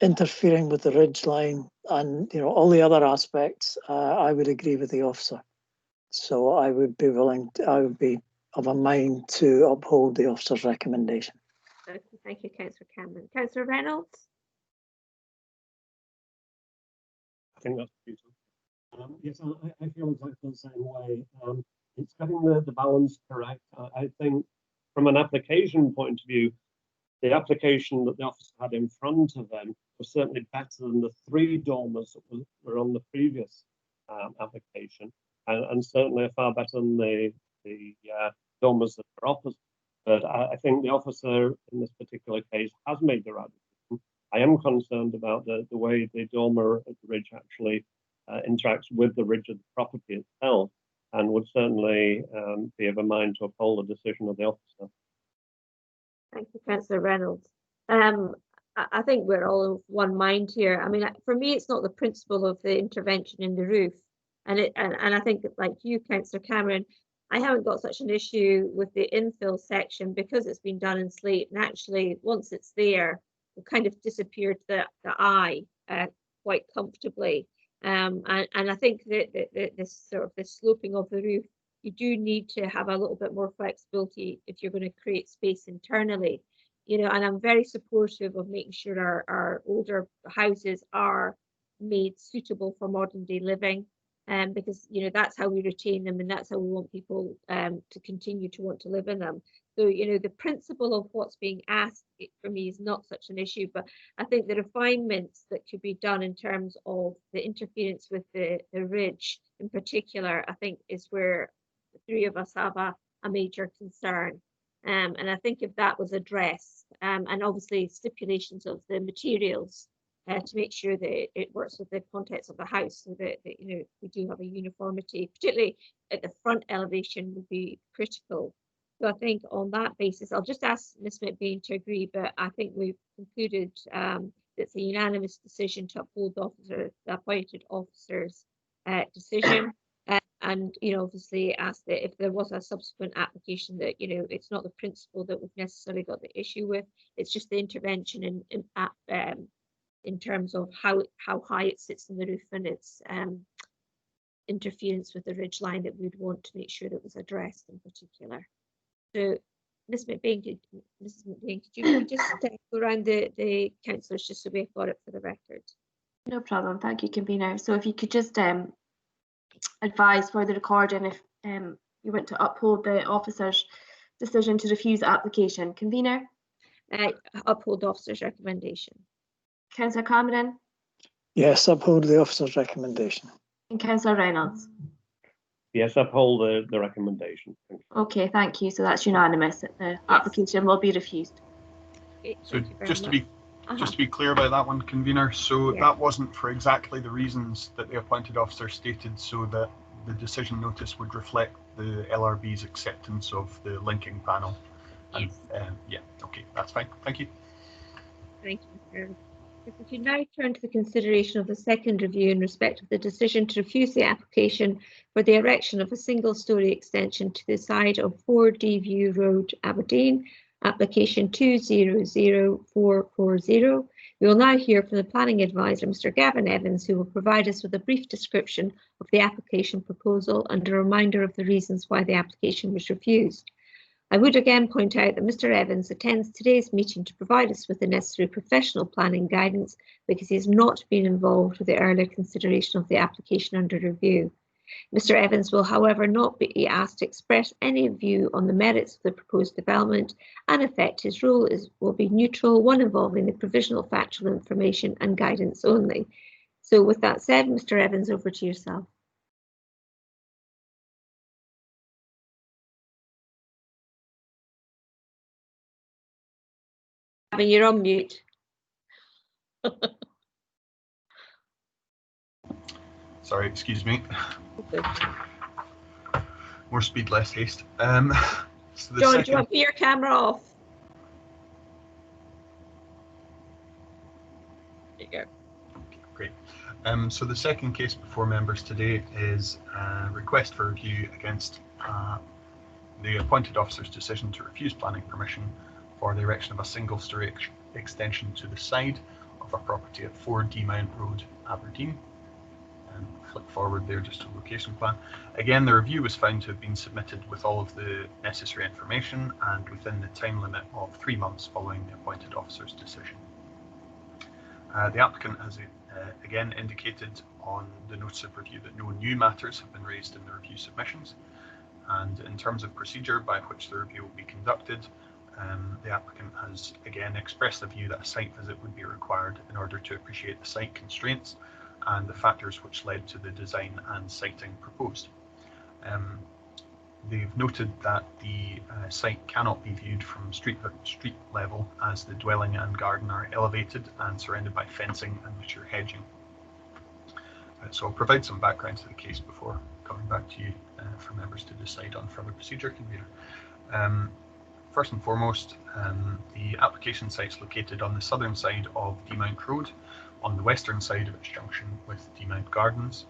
interfering with the ridge line, and all the other aspects, I would agree with the officer. So I would be of a mind to uphold the officer's recommendation. Okay, thank you, Councillor Cameron. Councillor Reynolds? I think that's beautiful. Yes, I feel exactly the same way. It's getting the balance correct. I think from an application point of view, the application that the officer had in front of them was certainly better than the 3 dormers that were on the previous application, and certainly far better than the dormers that are opposite. But I think the officer in this particular case has made the right decision. I am concerned about the way the dormer at the ridge actually interacts with the ridge of the property itself. and would certainly be of a mind to uphold the decision of the officer. Thank you, Councillor Reynolds. I think we're all of one mind here. I mean, for me, it's not the principle of the intervention in the roof, and I think that, like you, Councillor Cameron, I haven't got such an issue with the infill section because it's been done in slate, and actually once it's there, it kind of disappeared the eye quite comfortably. And I think that this sort of the sloping of the roof, you do need to have a little bit more flexibility if you're going to create space internally, you know. And I'm very supportive of making sure our older houses are made suitable for modern day living. Because, you know, that's how we retain them, and that's how we want people to continue to want to live in them. So, you know, the principle of what's being asked for me is not such an issue, but I think the refinements that could be done in terms of the interference with the ridge in particular, I think is where the three of us have a major concern. And I think if that was addressed, and obviously stipulations of the materials, to make sure that it works with the context of the house, so that you know, we do have a uniformity, particularly at the front elevation, would be critical. So I think on that basis, I'll just ask Ms McBain to agree, but I think we've concluded it's a unanimous decision to uphold the appointed officer's decision. And, you know, obviously ask that if there was a subsequent application, that, you know, it's not the principle that we've necessarily got the issue with, it's just the intervention in terms of how high it sits in the roof and its interference with the ridge line that we'd want to make sure that was addressed in particular. So, Ms McBain, could you just go around the councillors just so we've got it for the record? No problem, thank you, convener. So if you could just advise for the recording if you want to uphold the officer's decision to refuse the application. Convener? Uphold the officer's recommendation. Councillor Cameron? Yes, uphold the officer's recommendation. And Councillor Reynolds? Yes, uphold the recommendation. Okay, thank you. So that's unanimous that the application will be refused. Okay, so just to be clear about that one, convener, so that wasn't for exactly the reasons that the appointed officer stated, so that the decision notice would reflect the LRB's acceptance of the linking panel. And yeah, okay, that's fine. Thank you. Thank you. If we can now turn to the consideration of the second review in respect of the decision to refuse the application for the erection of a single-storey extension to the side of 4D View Road, Aberdeen, application 200440. We will now hear from the planning advisor, Mr. Gavin Evans, who will provide us with a brief description of the application proposal and a reminder of the reasons why the application was refused. I would again point out that Mr. Evans attends today's meeting to provide us with the necessary professional planning guidance because he has not been involved with the earlier consideration of the application under review. Mr. Evans will, however, not be asked to express any view on the merits of the proposed development, and in effect his role will be neutral, one involving the provisional factual information and guidance only. So with that said, Mr. Evans, over to yourself. You're on mute. Sorry, excuse me. Okay. More speed, less haste. So John, do you want to put your camera off? There you go. Okay, great. So the second case before members today is a request for review against the appointed officer's decision to refuse planning permission for the erection of a single-storey extension to the side of a property at 4D Mount Road, Aberdeen. And flick forward there just to the location plan. Again, the review was found to have been submitted with all of the necessary information and within the time limit of 3 months following the appointed officer's decision. The applicant has again indicated on the notice of review that no new matters have been raised in the review submissions. And in terms of procedure by which the review will be conducted, the applicant has again expressed the view that a site visit would be required in order to appreciate the site constraints and the factors which led to the design and siting proposed. They've noted that the site cannot be viewed from street level as the dwelling and garden are elevated and surrounded by fencing and mature hedging. So I'll provide some background to the case before coming back to you for members to decide on further procedure, convener. First and foremost, the application site is located on the southern side of Demount Road, on the western side of its junction with Demount Gardens.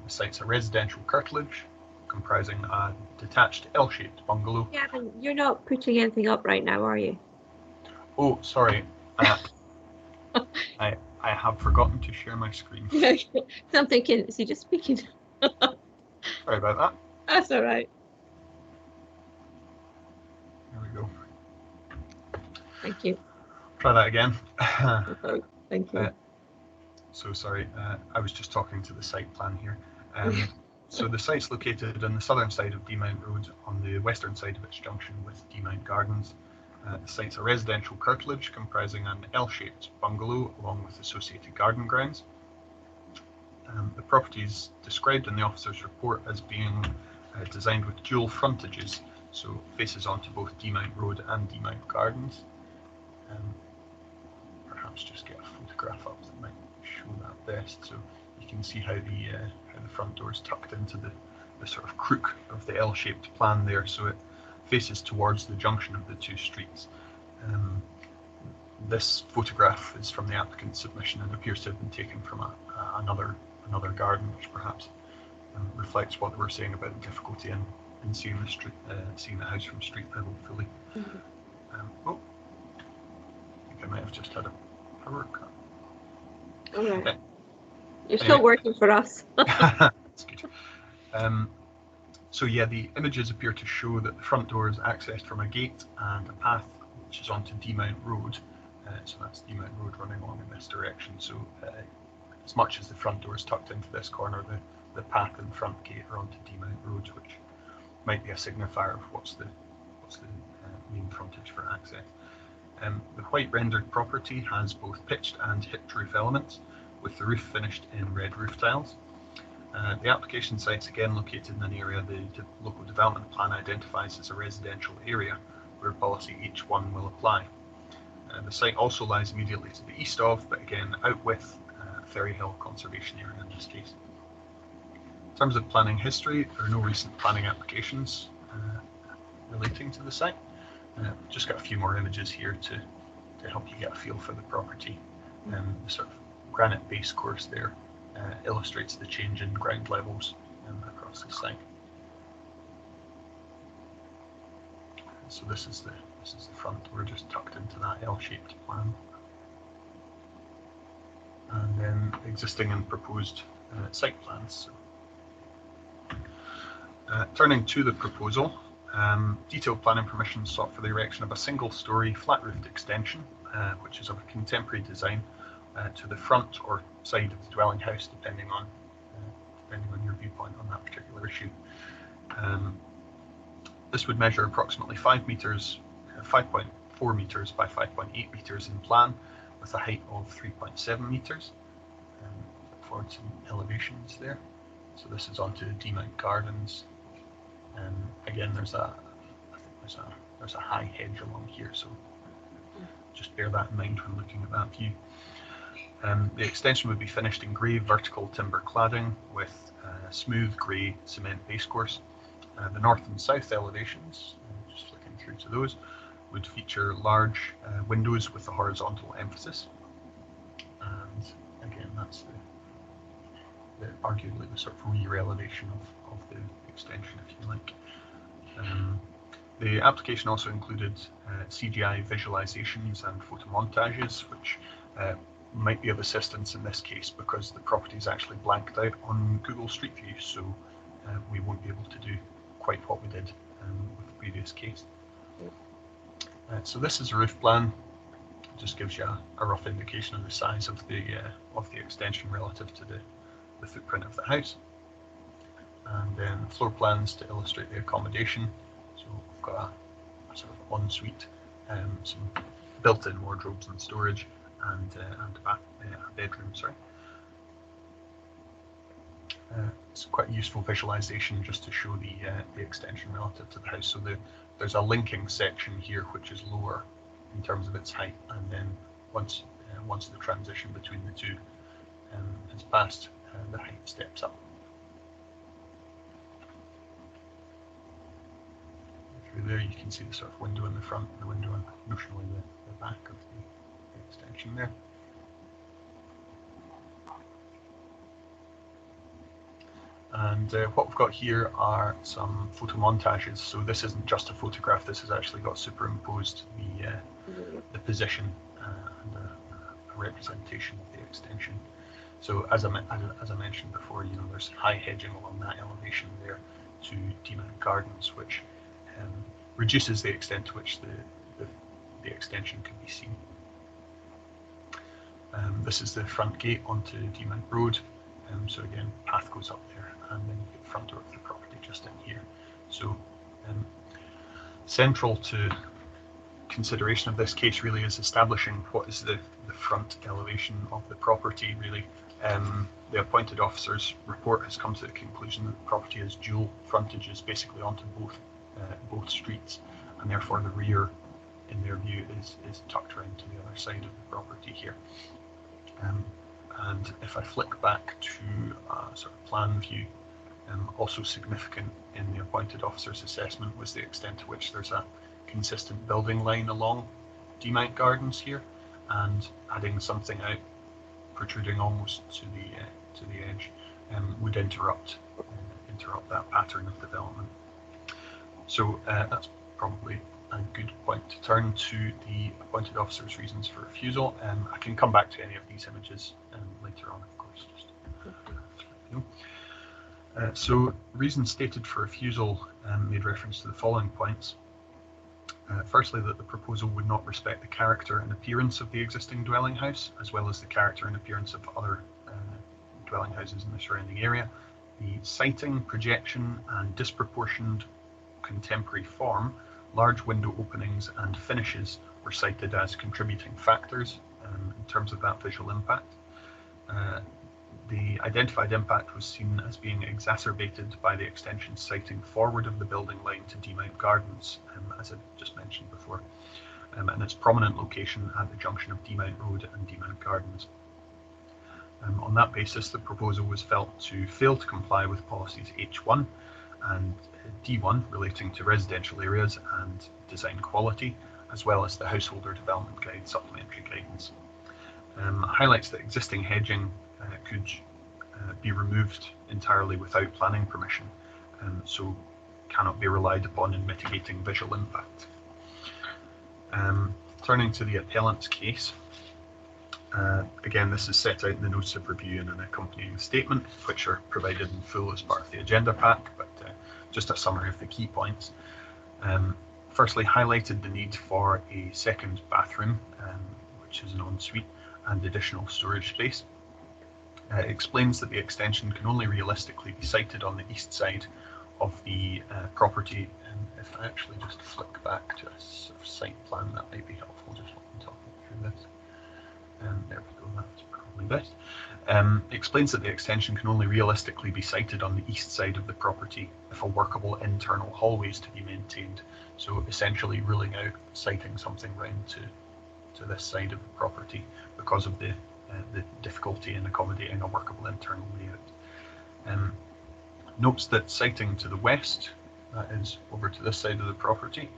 The site's a residential curtilage comprising a detached L-shaped bungalow. Gavin, you're not putting anything up right now, are you? Oh, sorry. I have forgotten to share my screen. So I'm thinking, is he just speaking? Sorry about that. That's all right. There we go. Thank you. Try that again. Okay, thank you. So sorry, I was just talking to the site plan here. So the site's located on the southern side of Demount Road, on the western side of its junction with Demount Gardens. The site's a residential curtilage comprising an L-shaped bungalow along with associated garden grounds. The property is described in the officer's report as being designed with dual frontages, so faces onto both Demount Road and Demount Gardens. Perhaps just get a photograph up that might show that best, so you can see how the front door is tucked into the sort of crook of the L-shaped plan there, so it faces towards the junction of the two streets. This photograph is from the applicant's submission and appears to have been taken from another garden, which perhaps reflects what they were saying about the difficulty in seeing the house from street level fully. Oh, I think I might have just had a power cut. All right. Okay. You're still working for us. That's good. So yeah, the images appear to show that the front door is accessed from a gate and a path which is onto Demount Road. So that's Demount Road running along in this direction. So as much as the front door is tucked into this corner, the path and front gate are onto Demount Road, which might be a signifier of what's the main frontage for access. The white rendered property has both pitched and hipped roof elements, with the roof finished in red roof tiles. The application site's again located in an area the local development plan identifies as a residential area where policy H1 will apply. The site also lies immediately to the east of, but again out with, Ferry Hill Conservation Area in this case. In terms of planning history, there are no recent planning applications relating to the site. Just got a few more images here to help you get a feel for the property. The sort of granite base course there illustrates the change in ground levels across the site. So this is the front door, just tucked into that L-shaped plan. And then existing and proposed site plans. So, turning to the proposal, detailed planning permission sought for the erection of a single-storey flat-roofed extension, which is of a contemporary design, to the front or side of the dwelling house, depending on your viewpoint on that particular issue. This would measure approximately 5 meters, 5.4 meters by 5.8 meters in plan, with a height of 3.7 meters. Look forward to some elevations there. So this is onto Demount Gardens. Again, there's a high hedge along here, so just bear that in mind when looking at that view. The extension would be finished in grey vertical timber cladding with smooth grey cement base course. The north and south elevations, just flicking through to those, would feature large windows with a horizontal emphasis. And again, that's arguably the sort of rear elevation of the extension, if you like. The application also included CGI visualisations and photomontages, which might be of assistance in this case because the property is actually blanked out on Google Street View, so we won't be able to do quite what we did with the previous case. So this is a roof plan. It just gives you a rough indication of the size of the extension relative to the footprint of the house. And then floor plans to illustrate the accommodation. So we've got a sort of ensuite, some built-in wardrobes and storage, and a bedroom. Sorry. It's quite a useful visualization just to show the extension relative to the house. So there's a linking section here which is lower in terms of its height, and then once the transition between the two is passed, the height steps up. through there, you can see the sort of window in the front and the window in notionally the back of the extension there. And what we've got here are some photo montages. So this isn't just a photograph, this has actually got superimposed the position and a representation of the extension. So as I mentioned before, you know, there's high hedging along that elevation there to demount gardens, which reduces the extent to which the extension can be seen. This is the front gate onto Demount Road. So again, path goes up there, and then you get the front door of the property just in here. So central to consideration of this case really is establishing what is the front elevation of the property really. The appointed officer's report has come to the conclusion that the property has dual frontages basically onto both streets, and therefore the rear, in their view, is tucked around to the other side of the property here. And if I flick back to a sort of plan view, also significant in the appointed officer's assessment was the extent to which there's a consistent building line along Demount Gardens here, and adding something out protruding almost to the edge would interrupt that pattern of development. So that's probably a good point to turn to the appointed officer's reasons for refusal. I can come back to any of these images later on, of course. So reasons stated for refusal made reference to the following points. Firstly, that the proposal would not respect the character and appearance of the existing dwelling house, as well as the character and appearance of other dwelling houses in the surrounding area. The siting, projection, and disproportioned contemporary form, large window openings and finishes were cited as contributing factors in terms of that visual impact. The identified impact was seen as being exacerbated by the extension siting forward of the building line to Demount Gardens, as I just mentioned before, and its prominent location at the junction of Demount Road and Demount Gardens. On that basis, the proposal was felt to fail to comply with policies H1 and D1 relating to residential areas and design quality, as well as the Householder Development Guide supplementary guidance. Highlights that existing hedging could be removed entirely without planning permission, so cannot be relied upon in mitigating visual impact. Turning to the appellant's case, again, this is set out in the notes of review and an accompanying statement, which are provided in full as part of the agenda pack, but just a summary of the key points. Firstly, highlighted the need for a second bathroom, which is an ensuite, and additional storage space. Explains that the extension can only realistically be sited on the east side of the property. And if I actually just flick back to a sort of site plan, that might be helpful, just while I'm talking through this. There we go, that's probably best. Explains that the extension can only realistically be sited on the east side of the property if a workable internal hallway is to be maintained. So essentially ruling out siting something round to this side of the property because of the difficulty in accommodating a workable internal layout. Notes that siting to the west, that is over to this side of the property,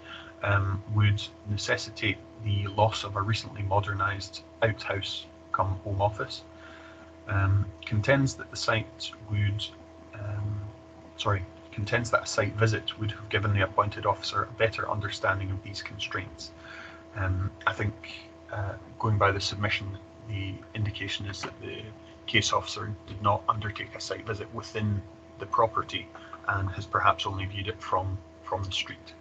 would necessitate the loss of a recently modernised outhouse come home office. Contends that the site would, contends that a site visit would have given the appointed officer a better understanding of these constraints. I think going by the submission, the indication is that the case officer did not undertake a site visit within the property and has perhaps only viewed it from the street.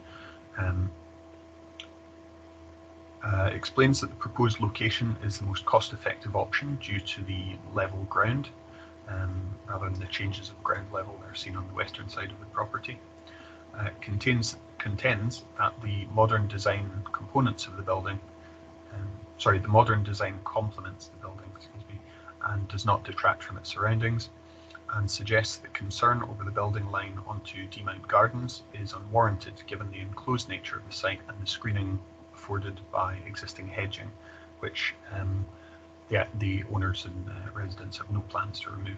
Explains that the proposed location is the most cost-effective option due to the level ground, rather than the changes of ground level that are seen on the western side of the property. Contends that the modern design components of the building, the modern design complements the building, and does not detract from its surroundings, and suggests that concern over the building line onto Demount Gardens is unwarranted given the enclosed nature of the site and the screening afforded by existing hedging, which the owners and residents have no plans to remove.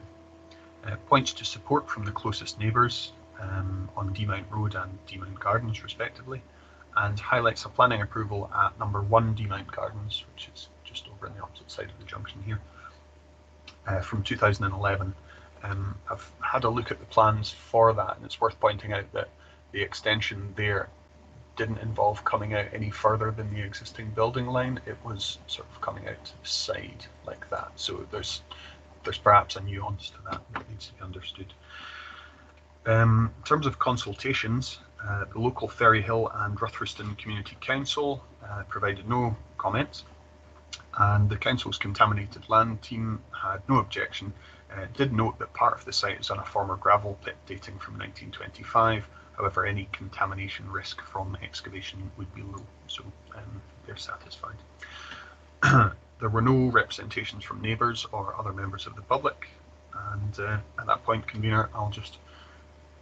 Points to support from the closest neighbours, on Demount Road and Demount Gardens respectively, and highlights a planning approval at number 1 Demount Gardens, which is just over on the opposite side of the junction here, from 2011. I've had a look at the plans for that, and it's worth pointing out that the extension there didn't involve coming out any further than the existing building line. It was sort of coming out to the side like that. So there's perhaps a nuance to that that needs to be understood. In terms of consultations, the local Ferryhill and Rutherston Community Council provided no comments, and the council's contaminated land team had no objection. Did note that part of the site is on a former gravel pit dating from 1925. However, any contamination risk from excavation would be low, so they're satisfied. There were no representations from neighbours or other members of the public, and at that point, convener, I'll just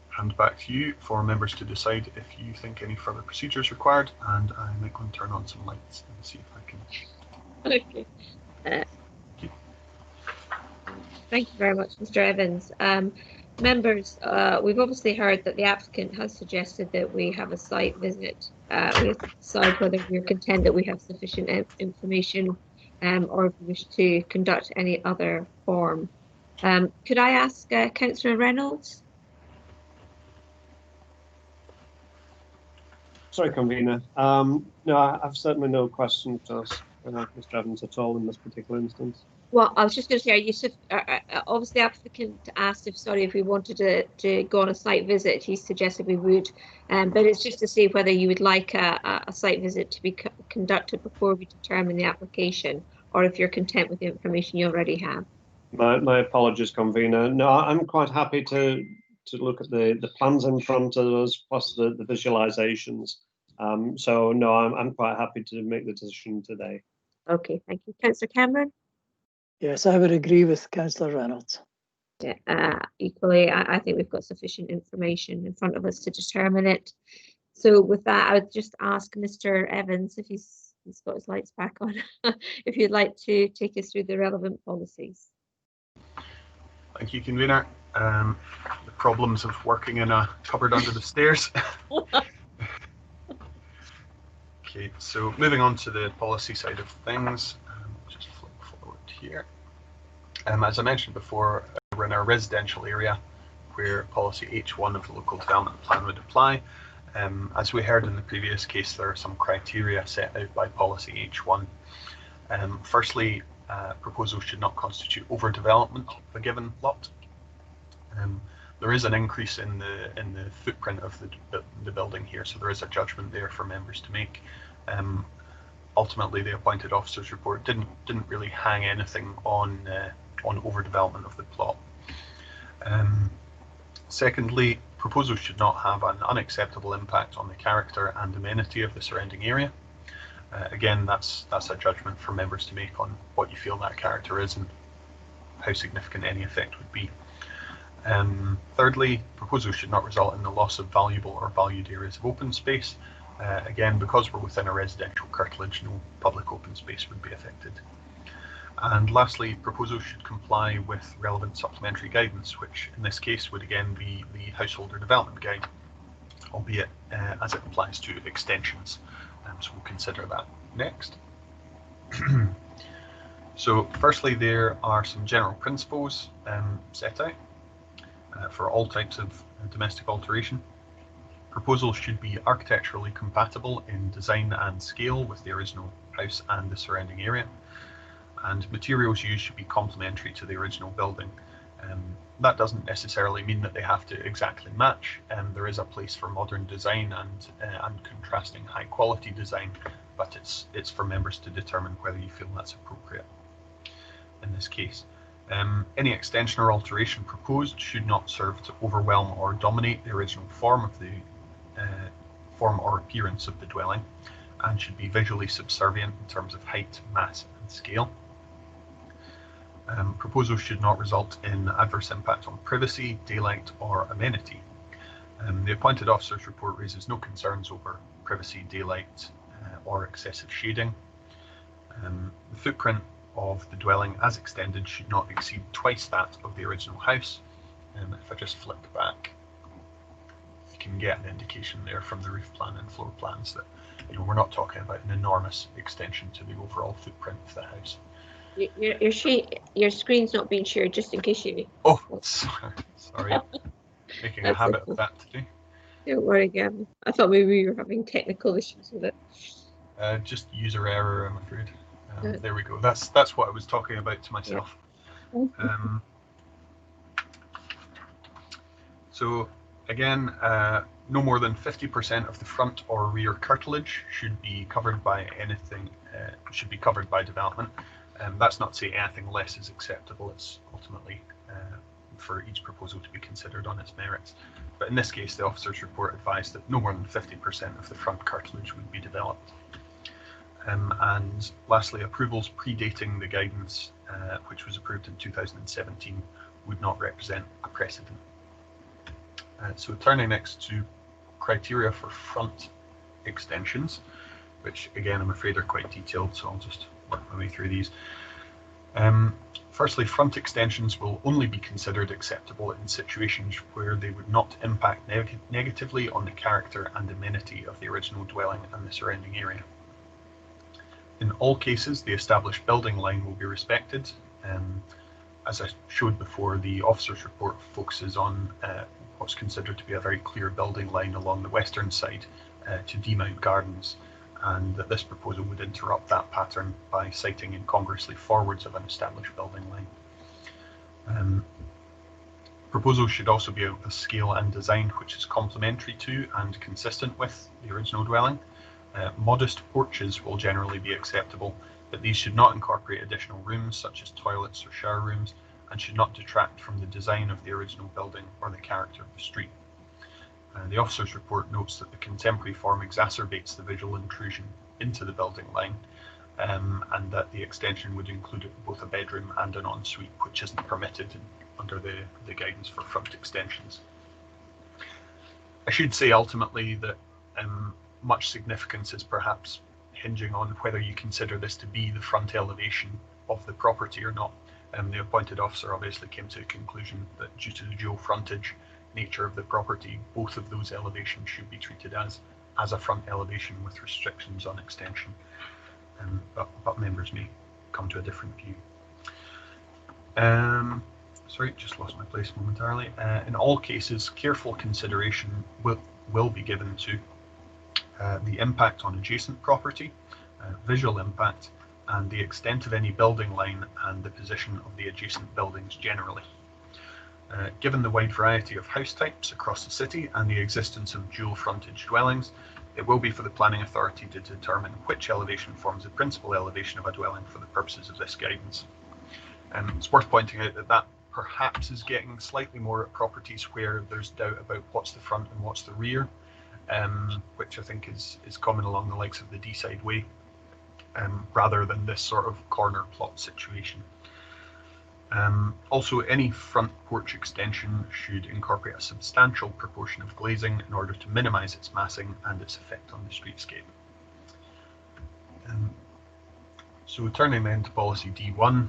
hand back to you for members to decide if you think any further procedure is required, and I might go and turn on some lights and see if I can. Okay. Thank you very much, Mr. Evans. Members, we've obviously heard that the applicant has suggested that we have a site visit. We have to decide whether we're content that we have sufficient information or if we wish to conduct any other form. Could I ask Councillor Reynolds? Sorry, convener. No, I've certainly no question to ask Mr. Evans at all in this particular instance. Well, I was just going to say, obviously the applicant asked if we wanted to go on a site visit. He suggested we would, but it's just to see whether you would like a site visit to be conducted before we determine the application, or if you're content with the information you already have. My apologies, convener. No, I'm quite happy to look at the plans in front of us, plus the visualisations. So no, I'm quite happy to make the decision today. Okay, thank you. Councillor Cameron? Yes, I would agree with Councillor Reynolds. Yeah, equally, I think we've got sufficient information in front of us to determine it. So with that, I would just ask Mr. Evans, if he's got his lights back on, if you'd like to take us through the relevant policies. Thank you, convener. The problems of working in a cupboard under the stairs. Okay, so moving on to the policy side of things, just flip forward here. As I mentioned before, we're in our residential area where policy H1 of the local development plan would apply. As we heard in the previous case, there are some criteria set out by policy H1. Firstly, proposals should not constitute overdevelopment of a given lot. There is an increase in the footprint of the building here, so there is a judgment there for members to make. Ultimately, the appointed officer's report didn't really hang anything on overdevelopment of the plot. Secondly, proposals should not have an unacceptable impact on the character and amenity of the surrounding area. Again, that's a judgment for members to make on what you feel that character is and how significant any effect would be. Thirdly, proposals should not result in the loss of valuable or valued areas of open space. Again, because we're within a residential curtilage, no public open space would be affected. And lastly, proposals should comply with relevant supplementary guidance, which in this case would again be the Householder Development Guide, albeit as it applies to extensions. So we'll consider that next. So firstly, there are some general principles set out for all types of domestic alteration. Proposals should be architecturally compatible in design and scale with the original house and the surrounding area, and materials used should be complementary to the original building. That doesn't necessarily mean that they have to exactly match. There is a place for modern design and contrasting high quality design, but it's for members to determine whether you feel that's appropriate in this case. Any extension or alteration proposed should not serve to overwhelm or dominate the original form of the form or appearance of the dwelling, and should be visually subservient in terms of height, mass, and scale. Proposals should not result in adverse impact on privacy, daylight, or amenity. The appointed officer's report raises no concerns over privacy, daylight, or excessive shading. The footprint of the dwelling as extended should not exceed twice that of the original house. If I just flip back, can get an indication there from the roof plan and floor plans that, you know, we're not talking about an enormous extension to the overall footprint of the house. Your screen's not being shared, just in case you. Oh, sorry. Making a habit of that today. Don't worry, Gavin. I thought maybe you were having technical issues with it. Just user error, I'm afraid. There we go. That's what I was talking about to myself. Yeah. So again, no more than 50% of the front or rear curtilage should be covered by anything. Should be covered by development. That's not to say anything less is acceptable. It's ultimately for each proposal to be considered on its merits. But in this case, the officer's report advised that no more than 50% of the front curtilage would be developed. And lastly, approvals predating the guidance, which was approved in 2017, would not represent a precedent. So turning next to criteria for front extensions, which again I'm afraid are quite detailed, so I'll just work my way through these. Firstly, front extensions will only be considered acceptable in situations where they would not impact negatively on the character and amenity of the original dwelling and the surrounding area. In all cases, the established building line will be respected. As I showed before, the officer's report focuses on what's considered to be a very clear building line along the western side to Demount Gardens, and that this proposal would interrupt that pattern by siting incongruously forwards of an established building line. Proposals should also be of a scale and design which is complementary to and consistent with the original dwelling. Modest porches will generally be acceptable, but these should not incorporate additional rooms such as toilets or shower rooms, and should not detract from the design of the original building or the character of the street. The officer's report notes that the contemporary form exacerbates the visual intrusion into the building line, and that the extension would include both a bedroom and an ensuite, which isn't permitted under the guidance for front extensions. I should say ultimately that much significance is perhaps hinging on whether you consider this to be the front elevation of the property or not. The appointed officer obviously came to a conclusion that due to the dual frontage nature of the property, both of those elevations should be treated as a front elevation with restrictions on extension. But members may come to a different view. Sorry, just lost my place momentarily. In all cases, careful consideration will be given to the impact on adjacent property, visual impact, and the extent of any building line and the position of the adjacent buildings generally. Given the wide variety of house types across the city and the existence of dual frontage dwellings, it will be for the planning authority to determine which elevation forms the principal elevation of a dwelling for the purposes of this guidance. It's worth pointing out that that perhaps is getting slightly more at properties where there's doubt about what's the front and what's the rear, which I think is common along the likes of the Deeside Way, rather than this sort of corner plot situation. Also, any front porch extension should incorporate a substantial proportion of glazing in order to minimise its massing and its effect on the streetscape. So turning then to policy D1,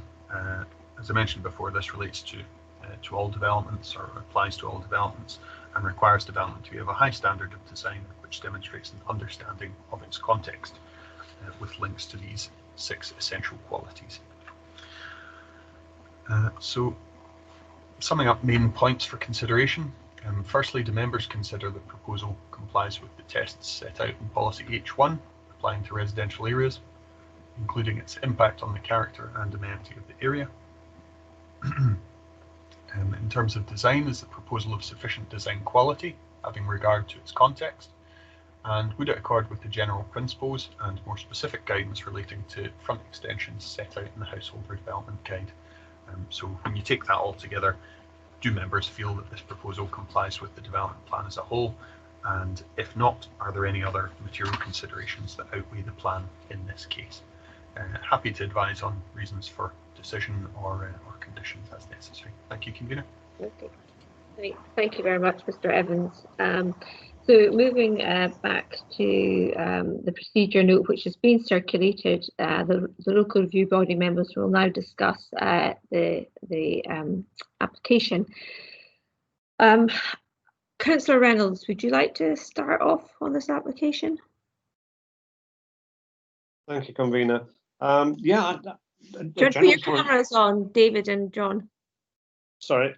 as I mentioned before, this relates to all developments, or applies to all developments, and requires development to be of a high standard of design which demonstrates an understanding of its context, with links to these 6 essential qualities. So, summing up main points for consideration. Firstly, do members consider the proposal complies with the tests set out in policy H1, applying to residential areas, including its impact on the character and amenity of the area? In terms of design, is the proposal of sufficient design quality, having regard to its context? And would it accord with the general principles and more specific guidance relating to front extensions set out in the Household Redevelopment Guide? So when you take that all together, do members feel that this proposal complies with the development plan as a whole? And if not, are there any other material considerations that outweigh the plan in this case? Happy to advise on reasons for decision or conditions as necessary. Thank you, Convener. Okay. Thank you very much, Mr. Evans. So moving back to the procedure note, which has been circulated, the local review body members will now discuss the application. Councillor Reynolds, would you like to start off on this application? Thank you, convener. Yeah. Do you want to put your cameras on, David and John? Sorry.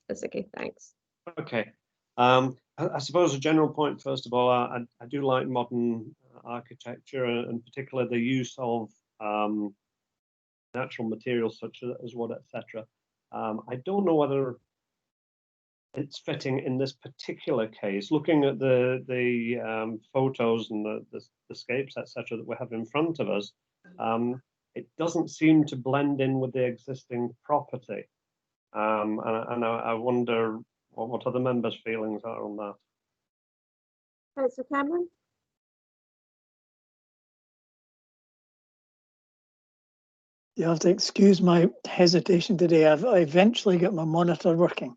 That's okay, thanks. Okay. I suppose a general point, first of all, I do like modern architecture, and particularly the use of natural materials such as wood, etc. I don't know whether it's fitting in this particular case. Looking at the photos and the scapes, etc., that we have in front of us, it doesn't seem to blend in with the existing property. And I wonder what other members' feelings are on that. Councillor Cameron? You have to excuse my hesitation today. I eventually got my monitor working.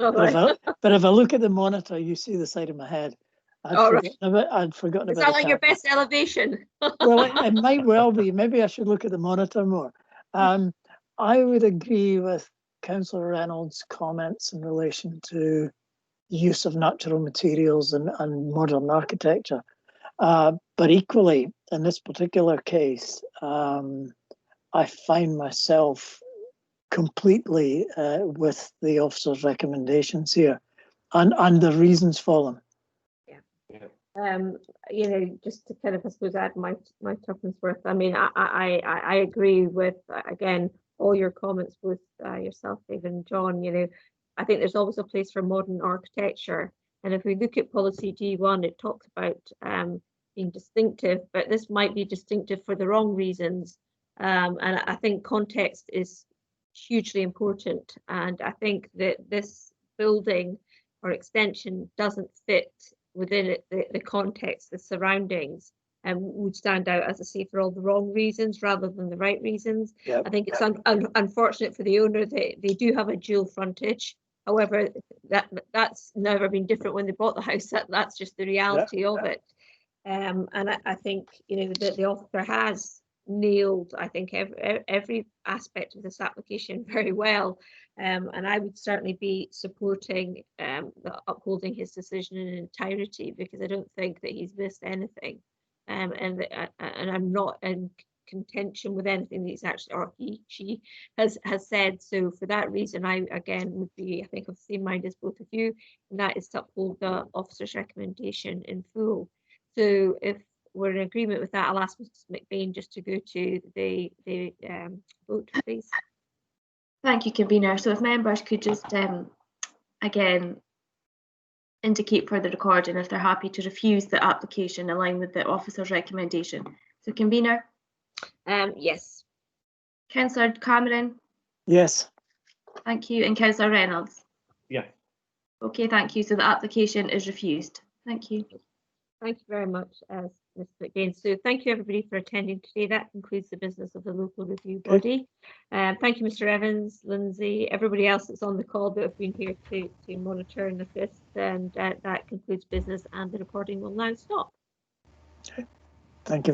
Oh, But if I look at the monitor, you see the side of my head. I'd forgotten Is about that like your best elevation? Well, it might well be. Maybe I should look at the monitor more. I would agree with Councillor Reynolds' comments in relation to use of natural materials and modern architecture. But equally, in this particular case, I find myself completely with the officer's recommendations here and the reasons for them. You know, just to kind of, I suppose, add my tuppence worth. I mean, I agree with, again, all your comments, both yourself, David, and John. You know, I think there's always a place for modern architecture. And if we look at policy G1, it talks about being distinctive, but this might be distinctive for the wrong reasons. And I think context is hugely important. And I think that this building or extension doesn't fit within it, the context, the surroundings, and would stand out, as I say, for all the wrong reasons rather than the right reasons. Yep. I think it's unfortunate for the owner that they do have a dual frontage. However, that's never been different when they bought the house. That's just the reality of it. And I think, you know, that the officer has nailed, I think, every aspect of this application very well. And I would certainly be supporting upholding his decision in entirety, because I don't think that he's missed anything. And I'm not in contention with anything that he's actually, or she has said. So for that reason, I again would be, I think, of the same mind as both of you, and that is to uphold the officer's recommendation in full. So if we're in agreement with that, I'll ask Mrs. McBain just to go to the vote, please. Thank you, convener. So if members could just again indicate for the recording if they're happy to refuse the application in line with the officer's recommendation. So convener? Yes. Councillor Cameron? Yes. Thank you. And Councillor Reynolds? Yeah. Okay, thank you. So the application is refused. Thank you. Thank you very much, Ms. McBain. So thank you, everybody, for attending today. That concludes the business of the local review body. Thank you, Mr. Evans, Lindsay, everybody else that's on the call that have been here to monitor and assist. And that concludes business, and the recording will now stop. Okay. Thank you.